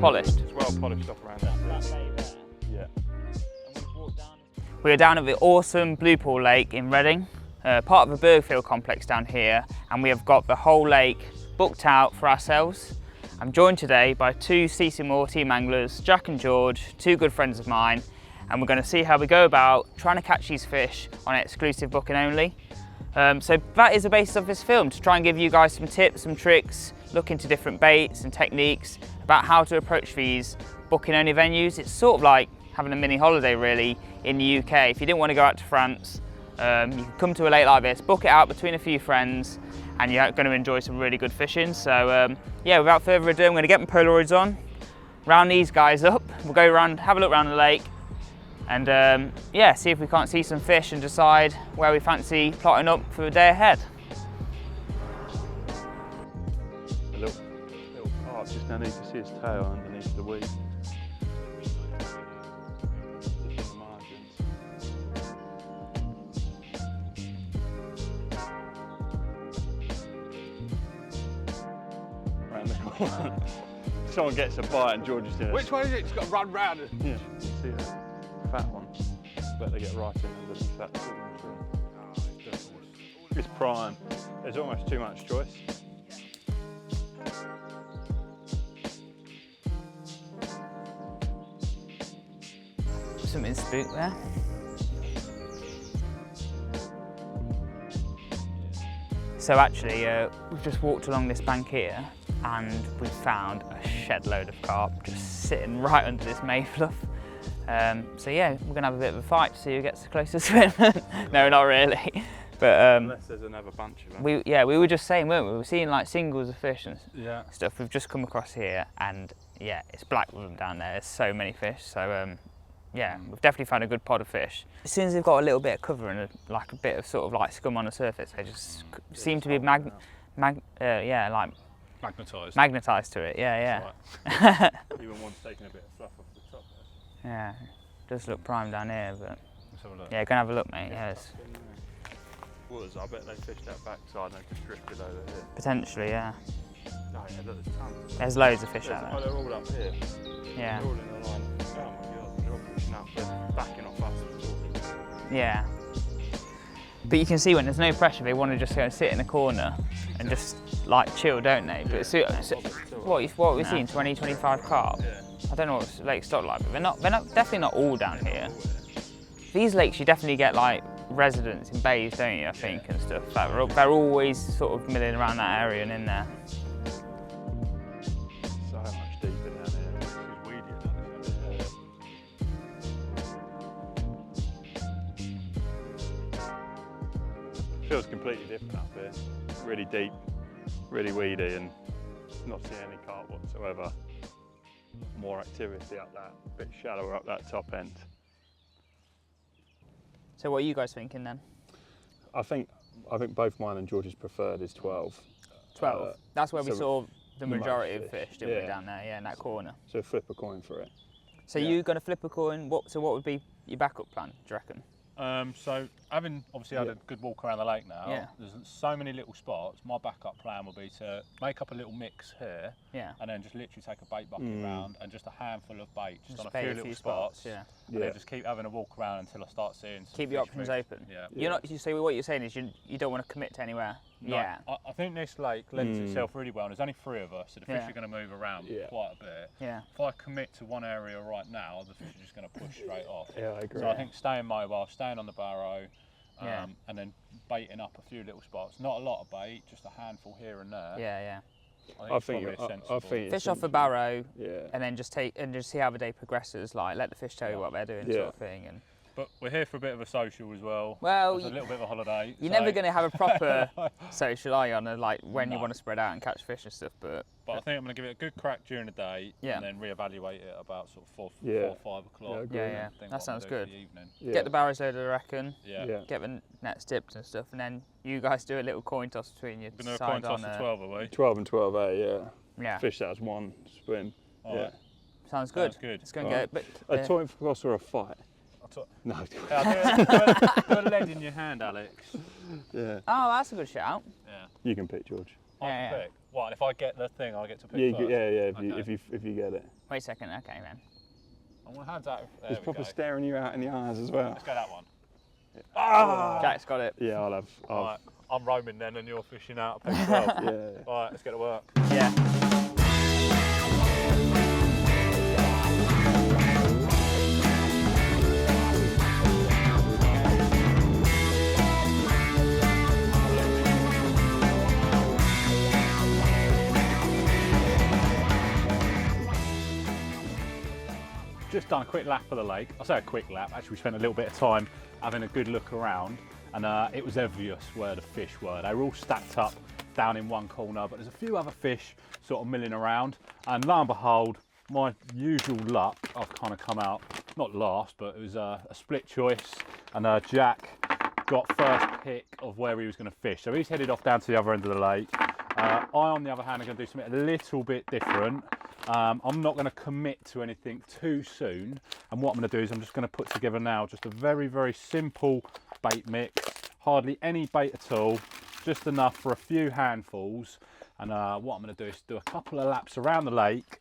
polished. It's well polished off around that. Yeah. We are down at the awesome Blue Pool Lake in Reading, part of the Burghfield complex down here, and we have got the whole lake booked out for ourselves. I'm joined today by two CC Moore team anglers, Jack and George, two good friends of mine, and we're going to see how we go about trying to catch these fish on exclusive booking only. So that is the basis of this film, to try and give you guys some tips, some tricks, look into different baits and techniques about how to approach these booking only venues. It's sort of like having a mini holiday really in the UK. If you didn't want to go out to France, you can come to a lake like this, book it out between a few friends, and you're going to enjoy some really good fishing. So yeah, without further ado, I'm going to get my Polaroids on, round these guys up. We'll go around, have a look around the lake, and yeah, see if we can't see some fish and decide where we fancy plotting up for the day ahead. A little carp just now, need to see his tail underneath the weed. Just on the margins. Round the corner. Someone gets a bite and George is doing it. Which one is it? It's got to run round. Yeah, you can see that fat one. Better get right in underneath that tree. It's prime. There's almost too much choice. Something spooked there. So actually, we've just walked along this bank here and we've found a shed load of carp just sitting right under this mayfluff. So yeah, we're gonna have a bit of a fight to see who gets the closest to him. No, not really. But unless there's another bunch of them. we were just saying, weren't we? We were seeing like singles of fish and Yeah. stuff. We've just come across here, and yeah, it's black with them down there. There's so many fish. So yeah, we've definitely found a good pod of fish. As soon as they've got a little bit of cover and like a bit of sort of like scum on the surface, they just seem to be yeah, like magnetised to it. Yeah, yeah. Even one's taking a bit of fluff off the top there. Yeah, does look prime down here, but Let's have a look. yeah, go and have a look, mate. Yes. I bet they fished that backside and just drifted over here. Potentially, yeah. Oh yeah, look, there's tons. There's loads of fish out Oh, there. they're all up here. Yeah. They're all in a line. Oh my god, they're all pushing up. They're backing off us. Yeah. But you can see when there's no pressure, they want to just go and sit in a corner and just like chill, don't they? But what we've seen, 20, 25 carp. Yeah. I don't know what lakes stock like, but they're definitely not all down here. These lakes you definitely get like residents in bays, don't you? I think and stuff. Like, they're always sort of milling around that area and in there. So much deeper down here. This is weedier down here. Feels completely different up here. Really deep, really weedy, and not seeing any carp whatsoever. More activity up that, a bit shallower up that top end. So what are you guys thinking then? I think both mine and George's preferred is 12. 12. That's where we so saw the majority of most fish, fish, didn't we, yeah. down there? Yeah, in that corner. So flip a coin for it. So Yeah. you're going to flip a coin. So what would be your backup plan, do you reckon? So having obviously had a good walk around the lake now, Yeah. there's so many little spots. My backup plan will be to make up a little mix here, Yeah. and then just literally take a bait bucket around and just a handful of bait just on a bait few little spots. Yeah. And then just keep having a walk around until I start seeing some Keep your fish options move. open. Yeah. You're not. So what you're saying is you don't want to commit to anywhere. No, Yeah. I think this lake lends itself really well, and there's only 3 of us, so the fish Yeah. are going to move around Yeah. quite a bit. Yeah. If I commit to one area right now, the fish are just going to push straight off. Yeah, I agree. So I think staying mobile, staying on the barrow, Yeah. and then baiting up a few little spots. Not a lot of bait, just a handful here and there. Yeah. Yeah. I think Fish off a barrow, Yeah. and then just see how the day progresses. Like let the fish tell you what they're doing, sort of thing. And But we're here for a bit of a social as well. well, It's a little bit of a holiday. you're so- never going to have a proper social, are you? On like when you want to spread out and catch fish and stuff. But But I think I'm going to give it a good crack during the day, Yeah. and then reevaluate it about sort of 4 Yeah. or 5 o'clock. Yeah, I agree. Yeah, and yeah. think That what I'm sounds gonna do good. for the evening. Yeah. get the barrows loaded, I reckon. Yeah. Yeah. Get the nets dipped and stuff, and then you guys do a little coin toss between you. We're going to coin toss for 12, are we? 12 and 12A, yeah. Yeah. Fish that as one swim. All yeah. right. Sounds good. Sounds good. Let's go and Alright. get it. A toy toss or a fight? No. Yeah, do a lead in your hand, Alex. Yeah. Oh, that's a good shout. Yeah. You can pick, George. Yeah, pick. What? If I get the thing, I get to pick Yeah, first. if you get it. Wait a second, okay then. I'm gonna hands out. There It's we proper go. staring you out in the eyes as well. Let's go that one. Ah! Jack's got it. Yeah, I'll have. Right, I'm roaming then, and you're fishing out a pick 12. Yeah. Right, let's get to work. Yeah. Just done a quick lap of the lake. I say a quick lap, actually we spent a little bit of time having a good look around, and it was obvious where the fish were. They were all stacked up down in one corner, but there's a few other fish sort of milling around, and lo and behold, my usual luck, I've kind of come out, not last, but it was a split choice, and Jack got first pick of where he was going to fish. So he's headed off down to the other end of the lake. I, on the other hand, am going to do something a little bit different. I'm not going to commit to anything too soon, and what I'm going to do is I'm just going to put together now just a very, very simple bait mix, hardly any bait at all, just enough for a few handfuls. And what I'm going to do is do a couple of laps around the lake,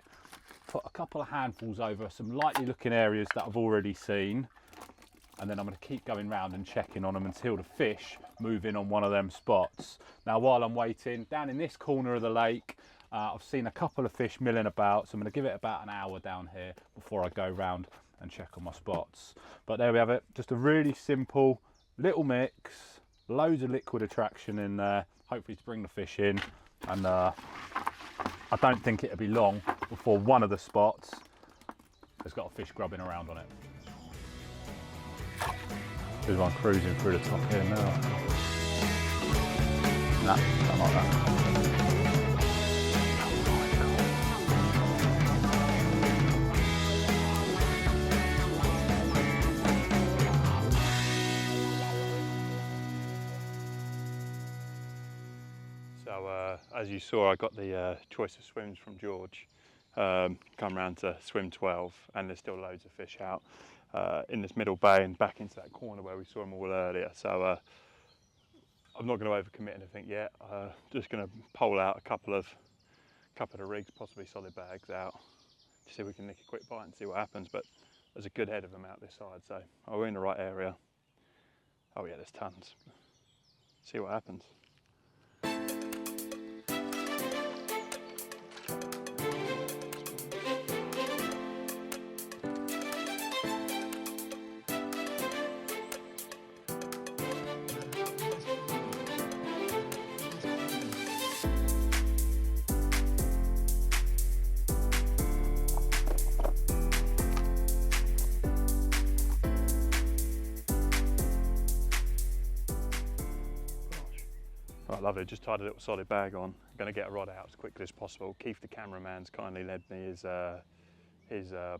put a couple of handfuls over some likely looking areas that I've already seen, and then I'm going to keep going round and checking on them until the fish move in on one of them spots. Now while I'm waiting, down in this corner of the lake, I've seen a couple of fish milling about, so I'm going to give it about an hour down here before I go round and check on my spots. But there we have it, just a really simple little mix, loads of liquid attraction in there, hopefully to bring the fish in, and I don't think it'll be long before one of the spots has got a fish grubbing around on it. There's one cruising through the top here now. Nah, don't like that. So as you saw, I got the choice of swims from George. Come round to swim 12, and there's still loads of fish out in this middle bay and back into that corner where we saw them all earlier. So I'm not going to overcommit anything yet. Just going to pole out a couple of rigs, possibly solid bags out, to see if we can nick a quick bite and see what happens. But there's a good head of them out this side, so we're in the right area. Oh yeah, there's tons. See what happens. Right, lovely, just tied a little solid bag on. I'm going to get a rod out as quickly as possible. Keith, the cameraman's kindly lent me his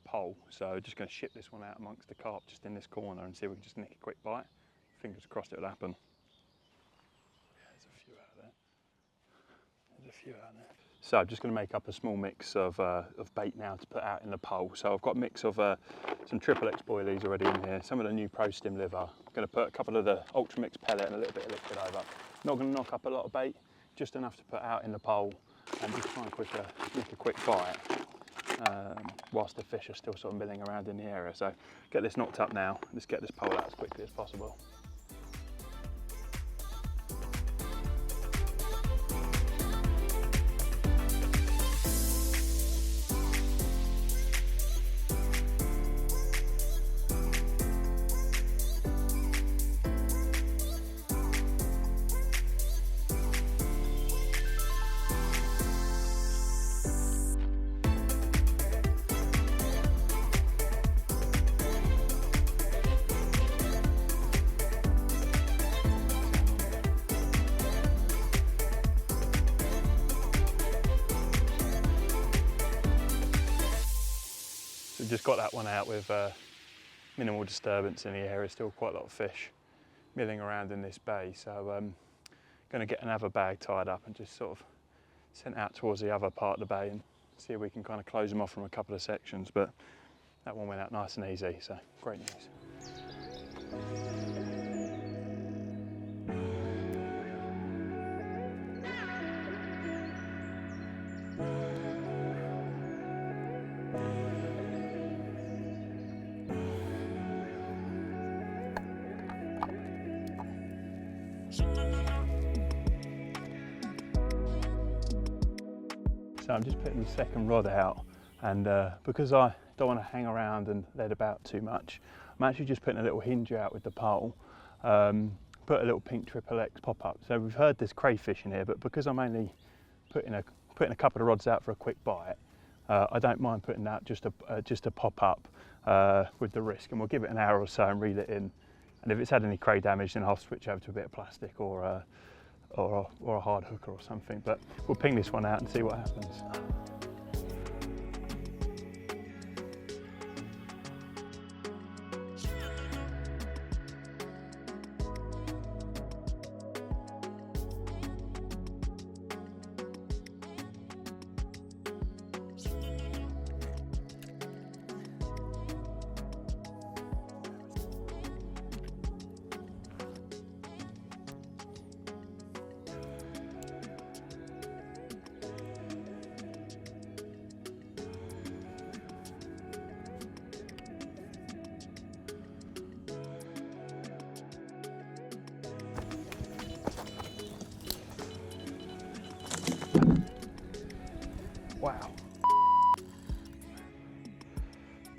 pole, so just going to ship this one out amongst the carp just in this corner and see if we can just nick a quick bite. Fingers crossed it'll happen. Yeah, there's a few out there. There's a few out there. So I'm just going to make up a small mix of bait now to put out in the pole. So I've got a mix of some triple X boilies already in here, some of the new Pro Stim liver. I'm going to put a couple of the Ultra Mix pellet and a little bit of liquid over. Not going to knock up a lot of bait, just enough to put out in the pole and just try and nick a quick bite whilst the fish are still sort of milling around in the area. So get this knocked up now, let's get this pole out as quickly as possible. So just got that one out with minimal disturbance in the area, still quite a lot of fish milling around in this bay. So I'm going to get another bag tied up and just sort of sent out towards the other part of the bay and see if we can kind of close them off from a couple of sections. But that one went out nice and easy, so great news. So I'm just putting the second rod out, and because I don't want to hang around and lead about too much, I'm actually just putting a little hinge out with the pole, put a little pink triple X pop up. So we've heard there's crayfish in here, but because I'm only putting a couple of rods out for a quick bite, I don't mind putting out just a pop up with the risk, and we'll give it an hour or so and reel it in. And if it's had any cray damage, then I'll switch over to a bit of plastic or a hard hooker or something. But we'll ping this one out and see what happens. Wow.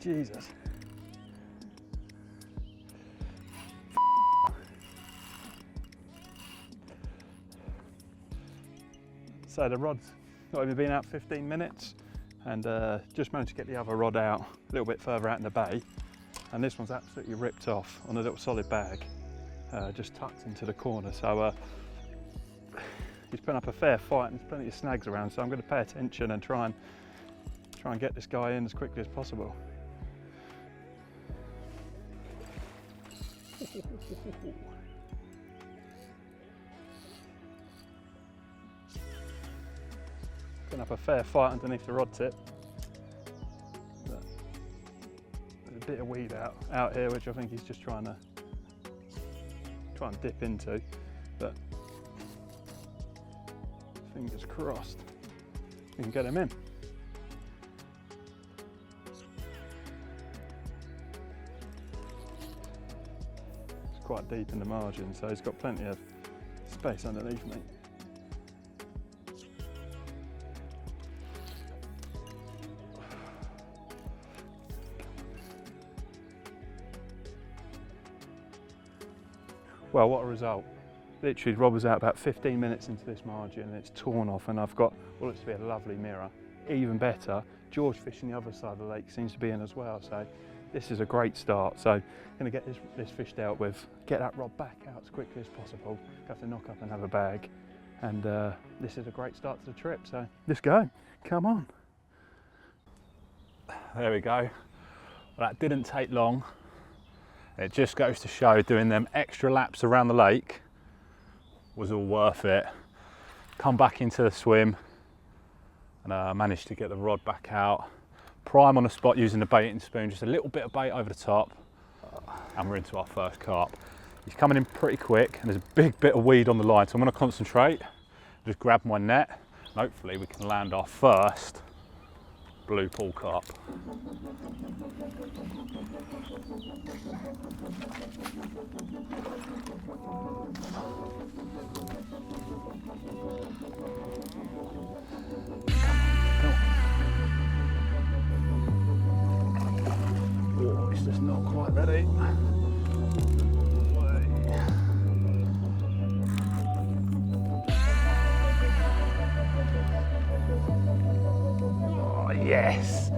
Jesus. So the rod's not even been out 15 minutes, and just managed to get the other rod out a little bit further out in the bay, and this one's absolutely ripped off on a little solid bag, just tucked into the corner. So he's putting up a fair fight, and there's plenty of snags around, so I'm going to pay attention and try and get this guy in as quickly as possible. Putting up a fair fight underneath the rod tip. But there's a bit of weed out here, which I think he's just trying to dip into, but fingers crossed we can get him in. It's quite deep in the margin, so he's got plenty of space underneath me. Well, what a result. Literally, Rob was out about 15 minutes into this margin and it's torn off, and I've got what looks to be a lovely mirror. Even better, George fishing the other side of the lake seems to be in as well, so this is a great start. So I'm going to get this fish dealt with, get that rod back out as quickly as possible, have to knock up another bag, and this is a great start to the trip, so let's go, come on. There we go. Well, that didn't take long. It just goes to show doing them extra laps around the lake was all worth it. Come back into the swim and managed to get the rod back out. Prime on the spot using the baiting spoon, just a little bit of bait over the top, and we're into our first carp. He's coming in pretty quick, and there's a big bit of weed on the line, so I'm going to concentrate, just grab my net, and hopefully we can land our first blue pool carp. Oh, it's just not quite ready. Oh, yes.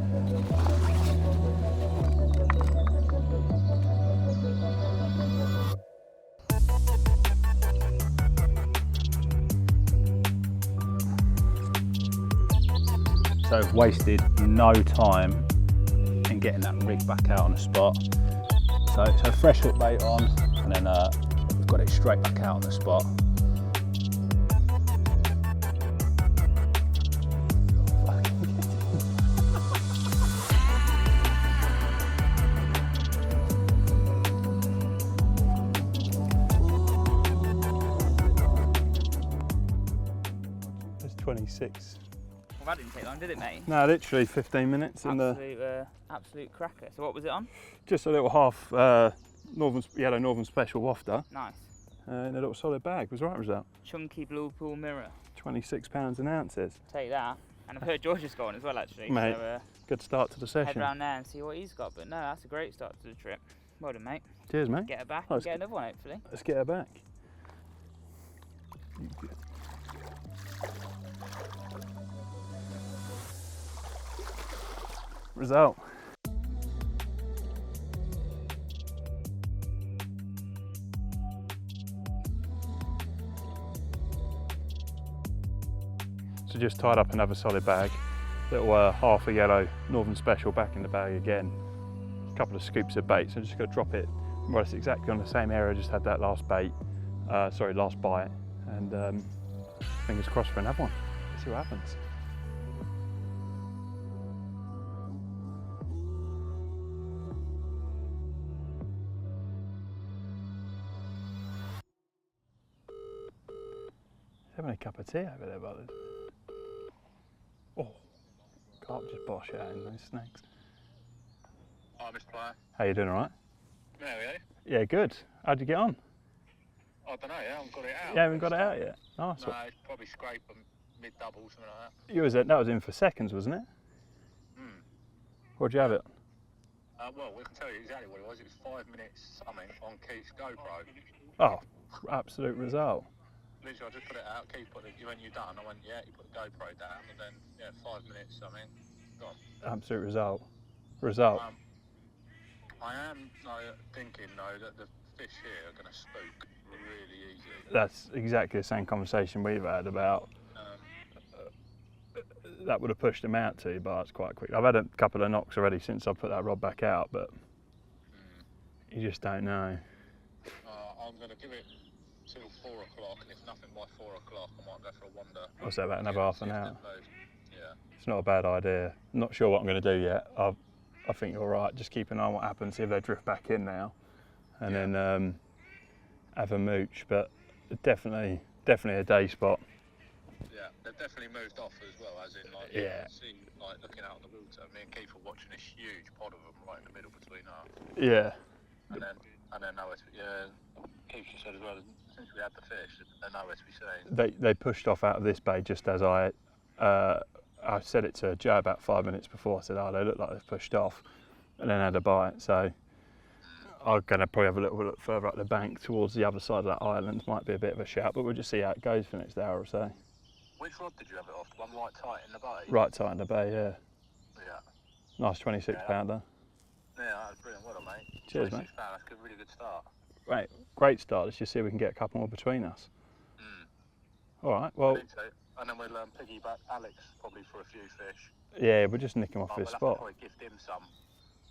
So I've wasted no time in getting that rig back out on the spot. So fresh hook bait on, and then we've got it straight back out on the spot. There's 26. Well, that didn't take long, did it, mate? No, literally 15 minutes. Absolute cracker. So what was it on? Just a little half yellow Northern Special wafter. Nice. In a little solid bag. Was the right result. Chunky blue pool mirror. 26 pounds an ounce is. Take that. And I've heard George has got one as well, actually. Mate, so, good start to the head session. round there and see what he's got. But no, that's a great start to the trip. Well done, mate. Cheers, mate. Get her back Oh, and get another one, hopefully. Let's get her back. Result. So just tied up another solid bag. Little half a yellow Northern Special back in the bag again. A couple of scoops of bait, so I'm just going to drop it more or less exactly on the same area. Just had that last bait, last bite, and fingers crossed for another one. Let's see what happens. Having a cup of tea over there, bud. Oh, Carp just bosh out in those snakes. Hi, Mr. Player. How you doing, all right? No, yeah? Yeah, good. How'd you get on? I don't know, I haven't got it out. You haven't got it out yet? Nice. No, probably scrape a mid-double, something like that. You was that was in for seconds, wasn't it? Where'd you have it? Well, we can tell you exactly what it was. It was 5 minutes something on Keith's GoPro. Oh, absolute result. Literally, I just put it out. Keith put it, when you're done, I went, yeah, you put the GoPro down, and then, yeah, 5 minutes something, gone. Absolute result. Result. I am thinking, though, that the fish here are going to spook really easy. That's exactly the same conversation we've had about. That would have pushed them out 2 bars quite quick. I've had a couple of knocks already since I put that rod back out, but you just don't know. I'm going to give it till 4 o'clock, and if nothing by 4 o'clock, I might go for a wander. I'll say about another half an hour. Yeah. It's not a bad idea. Not sure what I'm going to do yet. I think you're right. Just keep an eye on what happens, see if they drift back in now, and then have a mooch. But definitely a day spot. Yeah, they've definitely moved off as well, as in, like, Yeah. you can see, like, looking out on the water. Me and Keith were watching this huge pod of them right in the middle between us. Yeah. And then nowhere to, Keith just said as well, since we had the fish, they're nowhere to be seen. They pushed off out of this bay just as I said it to Joe about 5 minutes before. I said, oh, they look like they've pushed off, and then had a bite. So I'm going to probably have a little look further up the bank towards the other side of that island. Might be a bit of a shout, but we'll just see how it goes for the next hour or so. Which rod did you have it off? The one right tight in the bay? Right tight in the bay, yeah. Yeah. Nice 26 pounder. Yeah, that was brilliant. Well done, mate. Cheers, mate. That's a really good start. Right, great start. Let's just see if we can get a couple more between us. All right, well. I think so. And then we'll piggyback Alex probably for a few fish. Yeah, we'll just nick him off his we'll spot. have to probably gift him some.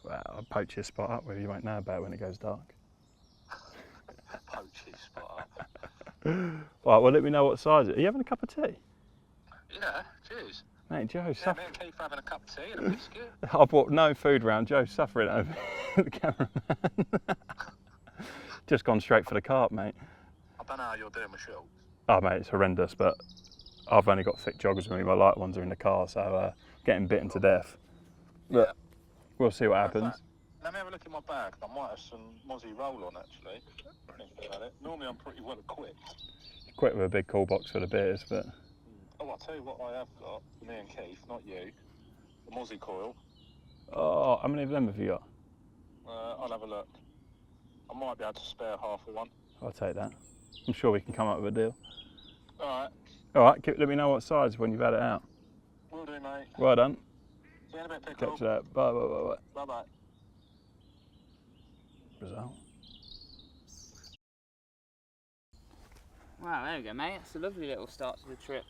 Well, I'll poach his spot up with you. Won't know about it when it goes dark. Poach his spot up. Right, well, let me know what size it is. Are you having a cup of tea? Yeah, cheers. Mate, Joe, Yeah, me and Keith having a cup of tea and a biscuit. I brought no food round. Joe's suffering over the cameraman. Just gone straight for the carp, mate. I don't know how you're doing with shorts. Oh, mate, it's horrendous, but I've only got thick joggers with me. My light ones are in the car, so getting bitten to death. But we'll see what happens. Let me have a look in my bag. I might have some mozzie roll on, actually. Think about it. Normally I'm pretty well equipped. Quit with a big cool box for the beers, but... Oh, I'll tell you what I have got, for me and Keith, not you. The mozzie coil. Oh, how many of them have you got? I'll have a look. I might be able to spare half of one. I'll take that. I'm sure we can come up with a deal. Alright. Alright, let me know what size when you've had it out. Will do, mate. Well done. See you in a bit, Pickle. Catch you later. Bye, bye, bye, bye. Bye-bye. Result. Wow, there we go, mate. That's a lovely little start to the trip.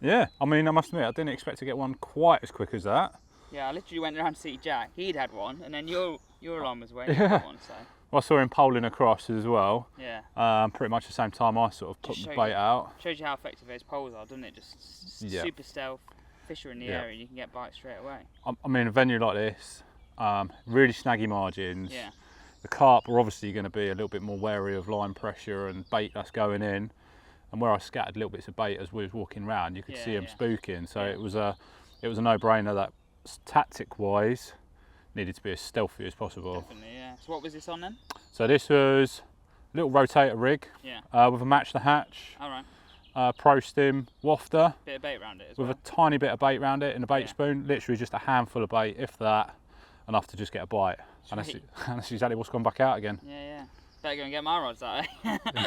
Yeah, I mean, I must admit, I didn't expect to get one quite as quick as that. Yeah, I literally went around to see Jack. He'd had one, and then your alarm was waiting for one. So I saw him poling across as well. yeah, Pretty much the same time I sort of put Just the show bait you- out. shows you how effective those poles are, doesn't it? Just Yeah. super stealth. Fish are in the Yeah. area, and you can get bites straight away. I mean, a venue like this, really snaggy margins. Yeah. The carp are obviously going to be a little bit more wary of line pressure and bait that's going in. And where I scattered little bits of bait as we was walking around, you could see them spooking. So it was a no-brainer that tactic-wise needed to be as stealthy as possible. Definitely, yeah. So what was this on then? So this was a little rotator rig Yeah. with a match the hatch. All right. Pro Stim wafter Bit of bait around it as with well. a tiny bit of bait around it in a bait Yeah. spoon, literally just a handful of bait, if that, enough to just get a bite. And that's, Sweet. and that's exactly what's gone back out again. Yeah, yeah. Better go and get my rods out.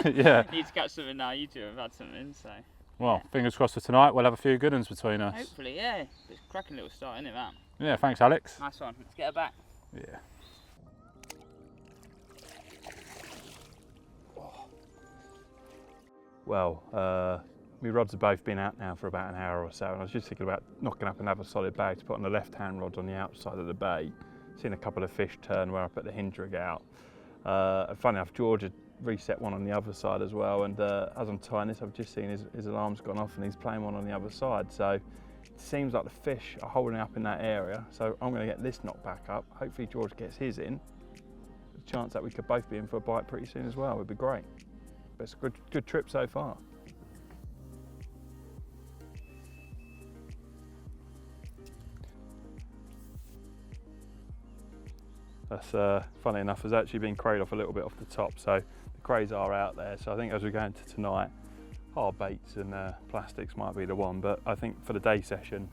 Yeah. Need to catch something now. You two have had something, so. Well, fingers crossed for tonight, we'll have a few good ones between us. Hopefully, yeah. It's a cracking little start, isn't it, that? Yeah, thanks Alex. Nice one. Let's get her back. Yeah. Well, my rods have both been out now for about an hour or so, and I was just thinking about knocking up another solid bag to put on the left-hand rod on the outside of the bait. Seen a couple of fish turn where I put the hinge rig out. Funny enough, George had reset one on the other side as well, and as I'm tying this, I've just seen his alarm's gone off and he's playing one on the other side. So it seems like the fish are holding up in that area, so I'm going to get this knocked back up. Hopefully George gets his in. There's a chance that we could both be in for a bite pretty soon as well. Would be great. But it's a good trip so far. That's funny enough, has actually been crayed off a little bit off the top, so the crays are out there. So I think as we go into tonight, hard baits and plastics might be the one, but I think for the day session,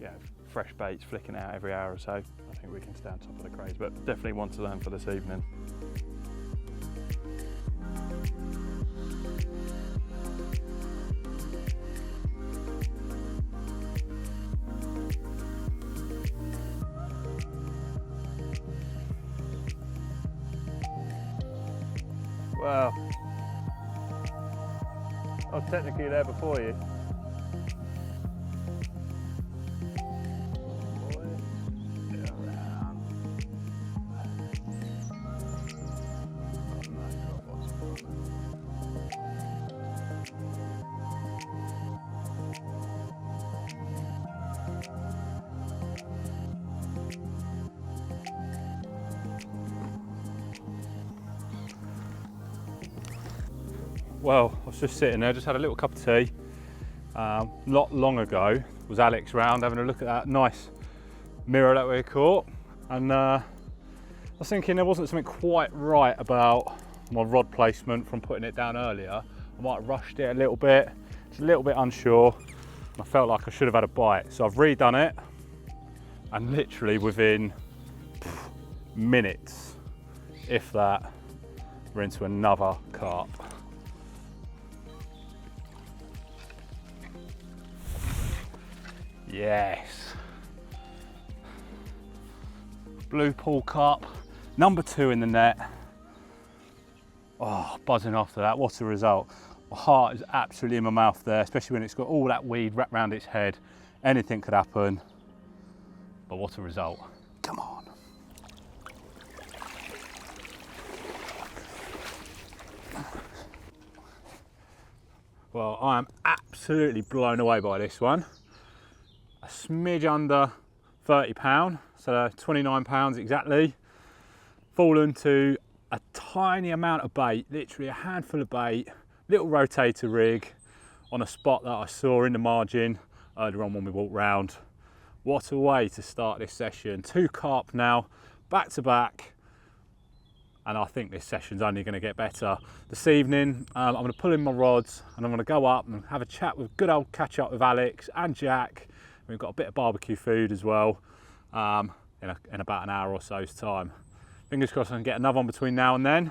yeah, fresh baits flicking out every hour or so, I think we can stay on top of the crays, but definitely want to learn for this evening. Well, I was technically there before you. Well, I was just sitting there, just had a little cup of tea. Not long ago was Alex round having a look at that nice mirror that we caught, and I was thinking there wasn't something quite right about my rod placement from putting it down earlier. I might have rushed it a little bit, just a little bit unsure, and I felt like I should have had a bite. So I've redone it, and literally within minutes, if that, we're into another carp. Yes. Blue pool carp, number 2 in the net. Oh, buzzing after that, what a result. My heart is absolutely in my mouth there, especially when it's got all that weed wrapped around its head. Anything could happen, but what a result. Come on. Well, I am absolutely blown away by this one. A smidge under £30, so 29 pounds exactly. Fallen to a tiny amount of bait, literally a handful of bait, little rotator rig on a spot that I saw in the margin earlier on when we walked round. What a way to start this session. 2 carp now, back to back, and I think this session's only going to get better. This evening, I'm going to pull in my rods and I'm going to go up and have a chat with good old catch up with Alex and Jack. We've got a bit of barbecue food as well in about an hour or so's time. Fingers crossed I can get another one between now and then.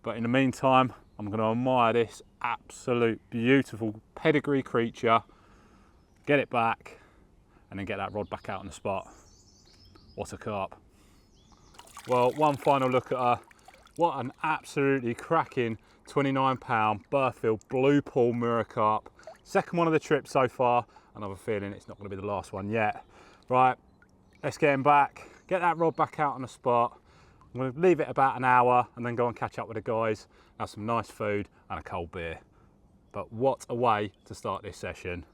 But in the meantime, I'm going to admire this absolute beautiful pedigree creature, get it back, and then get that rod back out on the spot. What a carp. Well, one final look at her. What an absolutely cracking 29 pound Burghfield blue pool mirror carp. Second one of the trip so far. And I have a feeling it's not going to be the last one yet. Right, let's get him back, get that rod back out on the spot. I'm going to leave it about an hour and then go and catch up with the guys, have some nice food and a cold beer. But what a way to start this session.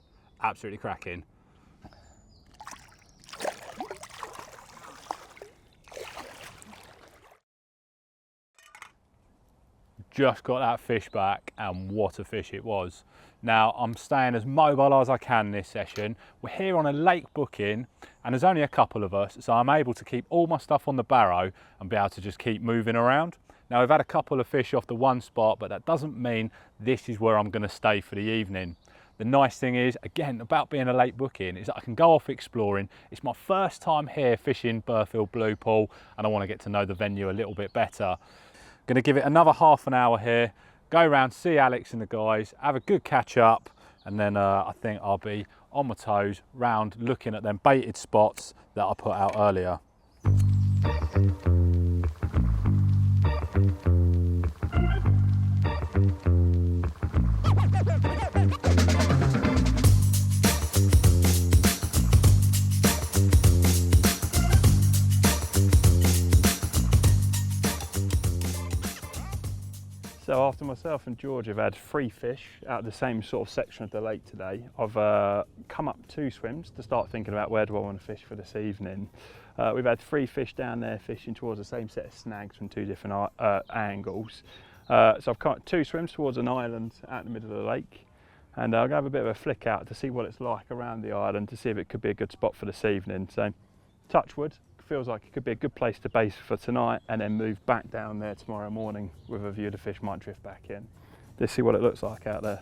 Absolutely cracking. Just got that fish back, and what a fish it was. Now, I'm staying as mobile as I can this session. We're here on a lake booking and there's only a couple of us, so I'm able to keep all my stuff on the barrow and be able to just keep moving around. Now we've had a couple of fish off the one spot, but that doesn't mean this is where I'm going to stay for the evening. The nice thing is, again, about being a late booking, is that I can go off exploring. It's my first time here fishing Burghfield Blue Pool, and I want to get to know the venue a little bit better. Going to give it another half an hour here, go around, see Alex and the guys, have a good catch up, and then I think I'll be on my toes round looking at them baited spots that I put out earlier. So after myself and George have had 3 fish out of the same sort of section of the lake today, I've come up 2 swims to start thinking about where do I want to fish for this evening. We've had 3 fish down there fishing towards the same set of snags from 2 different angles. So I've come up 2 swims towards an island out in the middle of the lake, and I'm going to have a bit of a flick out to see what it's like around the island, to see if it could be a good spot for this evening. So touch wood, feels like it could be a good place to base for tonight, and then move back down there tomorrow morning with a view the fish might drift back in. Let's see what it looks like out there.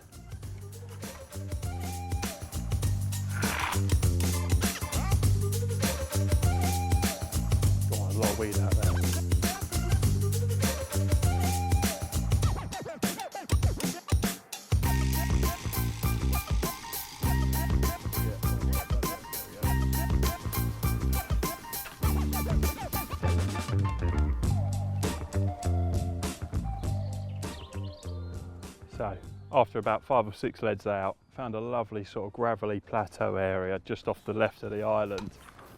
Got a lot of weed out there. So after about 5 or 6 leads out, found a lovely sort of gravelly plateau area just off the left of the island,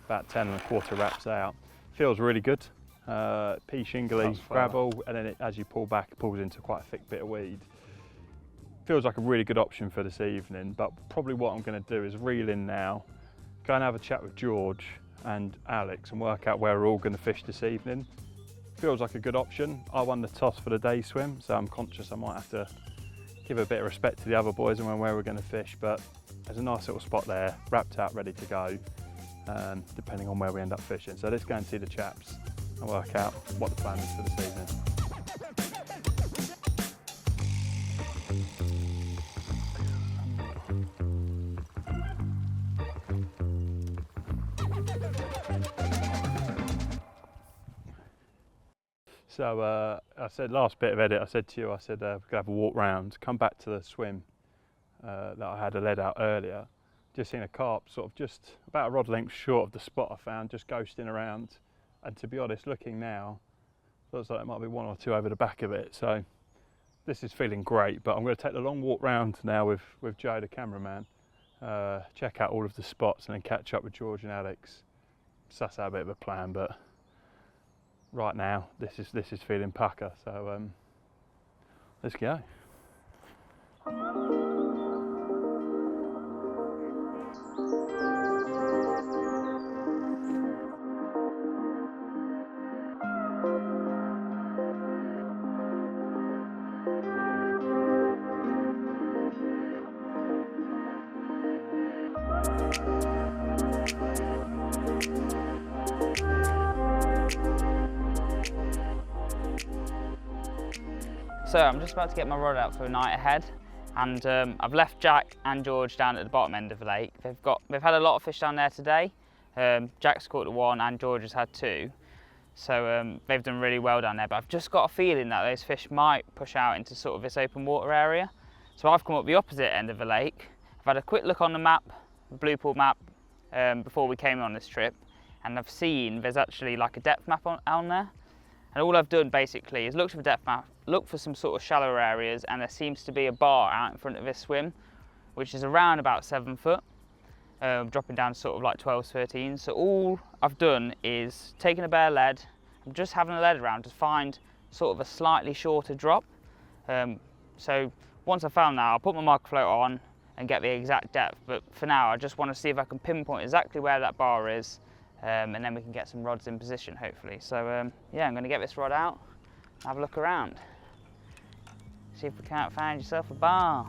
about 10 1/4 wraps out. Feels really good, pea shingly gravel, and then as you pull back, it pulls into quite a thick bit of weed. Feels like a really good option for this evening, but probably what I'm going to do is reel in now, go and have a chat with George and Alex and work out where we're all going to fish this evening. Feels like a good option. I won the toss for the day swim, so I'm conscious I might have to give a bit of respect to the other boys and where we're going to fish, but there's a nice little spot there, wrapped out, ready to go, depending on where we end up fishing. So let's go and see the chaps and work out what the plan is for this evening. So I said, last bit of edit, I said to you, I said we're going to have a walk round, come back to the swim that I had a lead out earlier. Just seen a carp sort of just about a rod length short of the spot I found, just ghosting around. And to be honest, looking now, looks like it might be 1 or 2 over the back of it. So this is feeling great, but I'm going to take the long walk round now with Joe, the cameraman, check out all of the spots and then catch up with George and Alex. Suss out a bit of a plan, but right now this is feeling pucker, so let's go. So I'm just about to get my rod out for the night ahead, and I've left Jack and George down at the bottom end of the lake. They've had a lot of fish down there today. Jack's caught the 1 and George has had 2, so they've done really well down there. But I've just got a feeling that those fish might push out into sort of this open water area. So I've come up the opposite end of the lake. I've had a quick look on the map, the Blue Pool map, before we came on this trip, and I've seen there's actually like a depth map on there. And all I've done basically is looked for the depth map, look for some sort of shallower areas, and there seems to be a bar out in front of this swim, which is around about 7 foot, dropping down to sort of like 12s, 13s. So all I've done is taken a bare lead, I'm just having a lead around to find sort of a slightly shorter drop. So once I've found that, I'll put my micro float on and get the exact depth. But for now, I just want to see if I can pinpoint exactly where that bar is, and then we can get some rods in position, hopefully. So yeah, I'm going to get this rod out, have a look around, see if we can't find yourself a bar.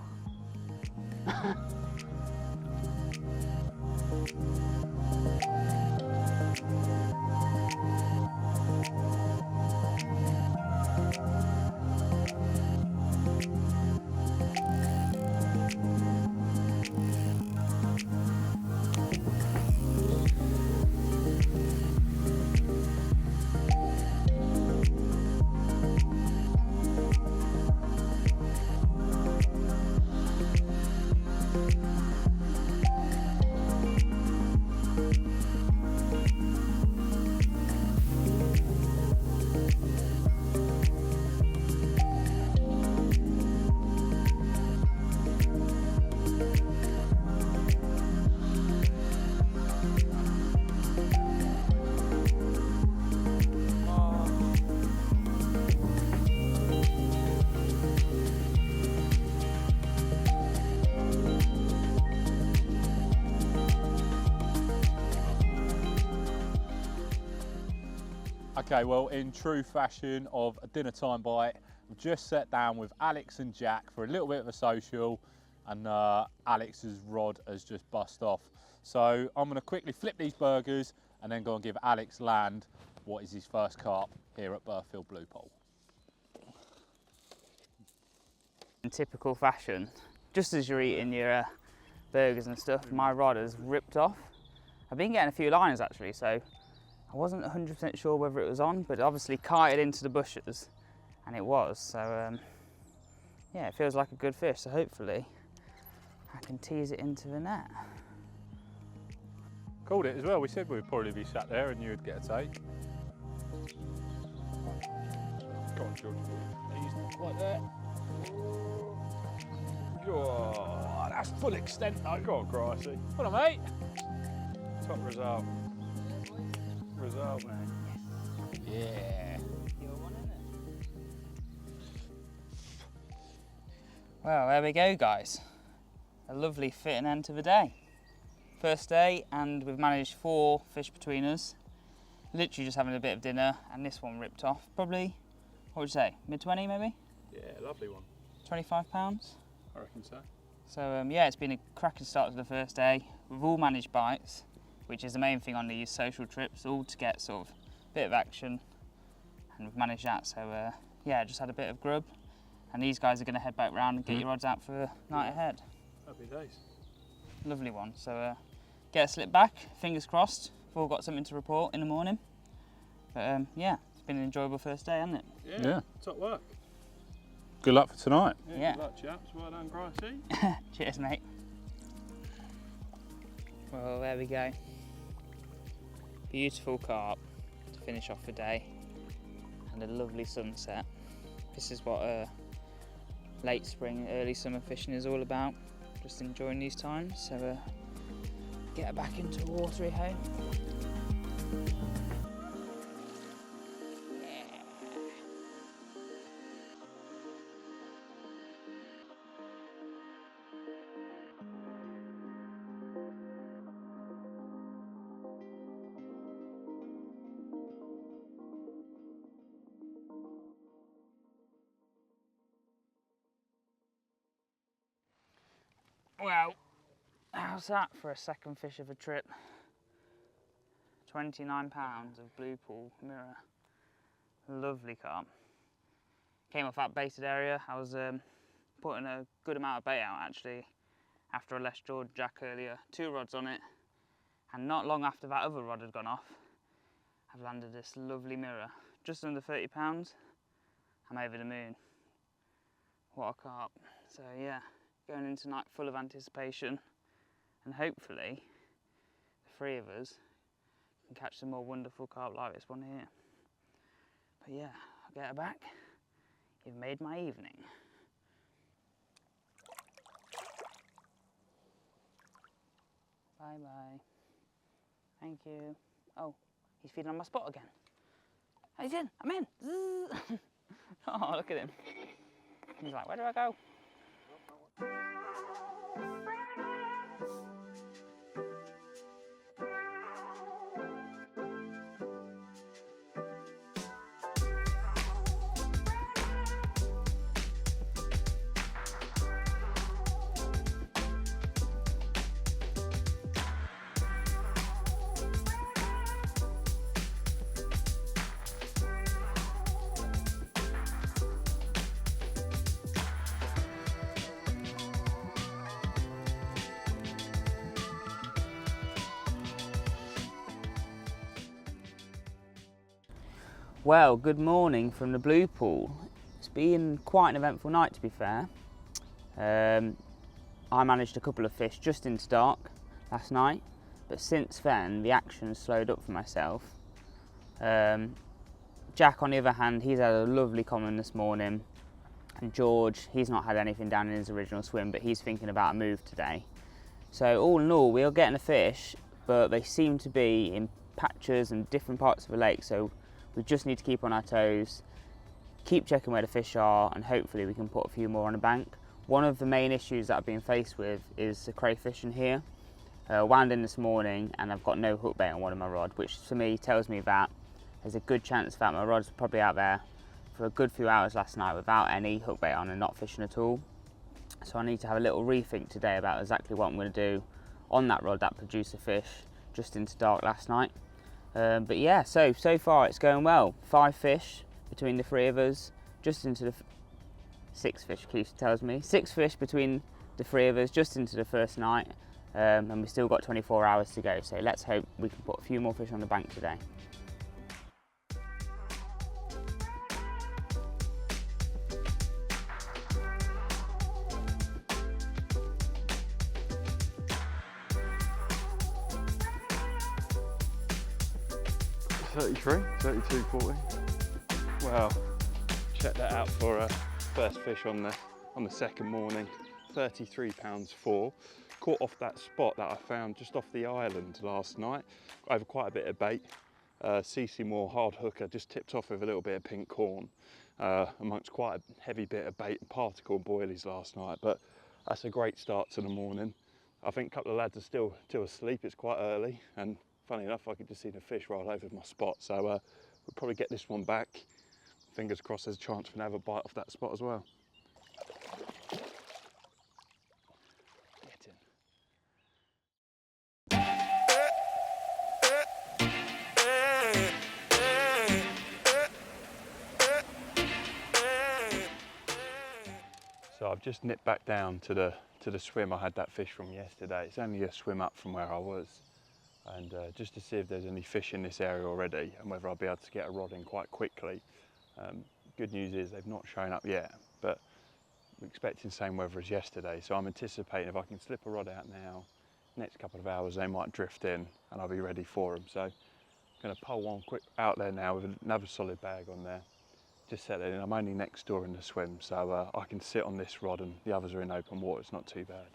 Okay, well, in true fashion of a dinner time bite, I've just sat down with Alex and Jack for a little bit of a social, and Alex's rod has just bust off. So I'm going to quickly flip these burgers and then go and give Alex Land what is his first carp here at Burghfield Blue Pole. In typical fashion, just as you're eating your burgers and stuff, my rod has ripped off. I've been getting a few liners actually, so I wasn't 100% sure whether it was on, but it obviously kited into the bushes, and it was. So yeah, it feels like a good fish, so hopefully I can tease it into the net. Called it as well. We said we'd probably be sat there and you'd get a take. Go on, George. Easy, like that. Oh, that's full extent though. Go on, Gricey. Hold on, mate. Top result. Result, man. Yeah. Well, there we go, guys. A lovely fitting end to the day. First day, and we've managed 4 fish between us. Literally just having a bit of dinner, and this one ripped off. Probably, what would you say, mid-20 maybe? Yeah, lovely one. 25 pounds. I reckon so. So yeah, it's been a cracking start to the first day. We've all managed bites, which is the main thing on these social trips, all to get sort of a bit of action, and we've managed that. So yeah, just had a bit of grub, and these guys are going to head back round and get your rods out for the night ahead. Happy days. Lovely one. So get a slip back, fingers crossed. We've all got something to report in the morning. But yeah, it's been an enjoyable first day, hasn't it? Yeah. Top work. Good luck for tonight. Yeah. Good luck, chaps. Well done, Gricey. Cheers, mate. Well, there we go. Beautiful carp to finish off the day, and a lovely sunset. This is what late spring, early summer fishing is all about. Just enjoying these times. So get back into a watery home. Well, how's that for a second fish of a trip? 29 pounds of blue pool mirror. Lovely carp. Came off that baited area. I was putting a good amount of bait out actually after I left George Jack earlier. 2 rods on it, and not long after that other rod had gone off, I've landed this lovely mirror. Just under 30 pounds. I'm over the moon. What a carp. So yeah, going into tonight full of anticipation, and hopefully the 3 of us can catch some more wonderful carp like this one here. But yeah, I'll get her back. You've made my evening. Bye bye. Thank you. Oh, he's feeding on my spot again. He's in, I'm in. Oh, look at him. He's like, where do I go? Well, good morning from the Blue Pool. It's been quite an eventful night, to be fair. I managed a couple of fish just into dark last night, but since then the action slowed up for myself. Jack, on the other hand, he's had a lovely common this morning, and George, he's not had anything down in his original swim, but he's thinking about a move today. So all in all, we are getting a fish, but they seem to be in patches and different parts of the lake, so we just need to keep on our toes, keep checking where the fish are, and hopefully we can put a few more on the bank. One of the main issues that I've been faced with is the crayfish in here. Wound in this morning and I've got no hook bait on one of my rod, which to me tells me that there's a good chance that my rod's probably out there for a good few hours last night without any hook bait on and not fishing at all. So I need to have a little rethink today about exactly what I'm going to do on that rod that produced a fish just into dark last night. But yeah, so far it's going well. 5 fish between the 3 of us, just into the 6 fish, Keith tells me. 6 fish between the 3 of us, just into the first night, and we've still got 24 hours to go. So let's hope we can put a few more fish on the bank today. £32.40. Wow, check that out for a first fish on the second morning. £33.04. Caught off that spot that I found just off the island last night over quite a bit of bait. CC Moore hard hooker just tipped off with a little bit of pink corn amongst quite a heavy bit of bait and particle boilies last night, but that's a great start to the morning. I think a couple of lads are still asleep. It's quite early, and funny enough, I could just see the fish right over my spot, so we'll probably get this one back. Fingers crossed there's a chance for another bite off that spot as well. Get in. So I've just nipped back down to the swim I had that fish from yesterday. It's only a swim up from where I was. And just to see if there's any fish in this area already and whether I'll be able to get a rod in quite quickly. Good news is they've not shown up yet, but we're expecting the same weather as yesterday, so I'm anticipating if I can slip a rod out now, next couple of hours they might drift in and I'll be ready for them. So I'm going to pull one quick out there now with another solid bag on there. Just set it in. I'm only next door in the swim, so I can sit on this rod and the others are in open water. It's not too bad.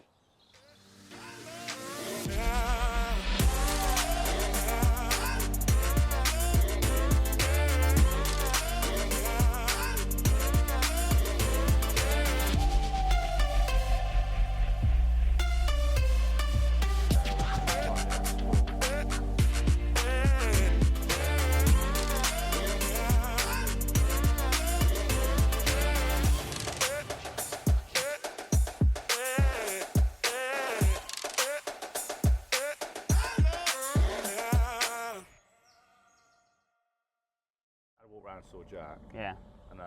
Saw Jack, Yeah. and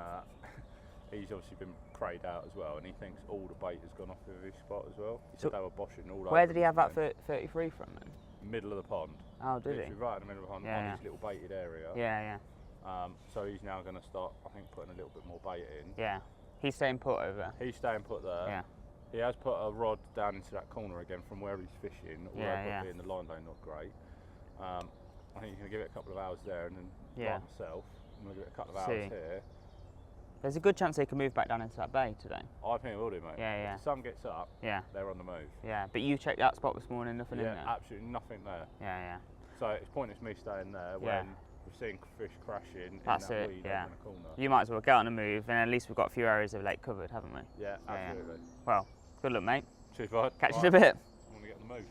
he's obviously been crayed out as well, and he thinks all the bait has gone off of his spot as well. He said they were boshing all over. Where did he have that 33 from then? Middle of the pond. Oh, did he? Right in the middle of the pond, on his little baited area. Yeah. So he's now going to start, I think, putting a little bit more bait in. Yeah. He's staying put over. He's staying put there. Yeah. He has put a rod down into that corner again from where he's fishing, although probably in the line line not great. I think he's going to give it a couple of hours there and then like myself. I'm going to give it a couple of hours here. There's a good chance they can move back down into that bay today. I think it will do, mate. Yeah. If the sun gets up, they're on the move. Yeah, but you checked that spot this morning, nothing in there? Yeah, absolutely nothing there. Yeah. So it's pointless me staying there when we're seeing fish crashing That's in that it, weed over in the corner. You might as well get on the move, and at least we've got a few areas of lake covered, haven't we? Yeah, absolutely. Well, good luck, mate. Cheers, bud. Catch you in a bit. I'm going to get on the move.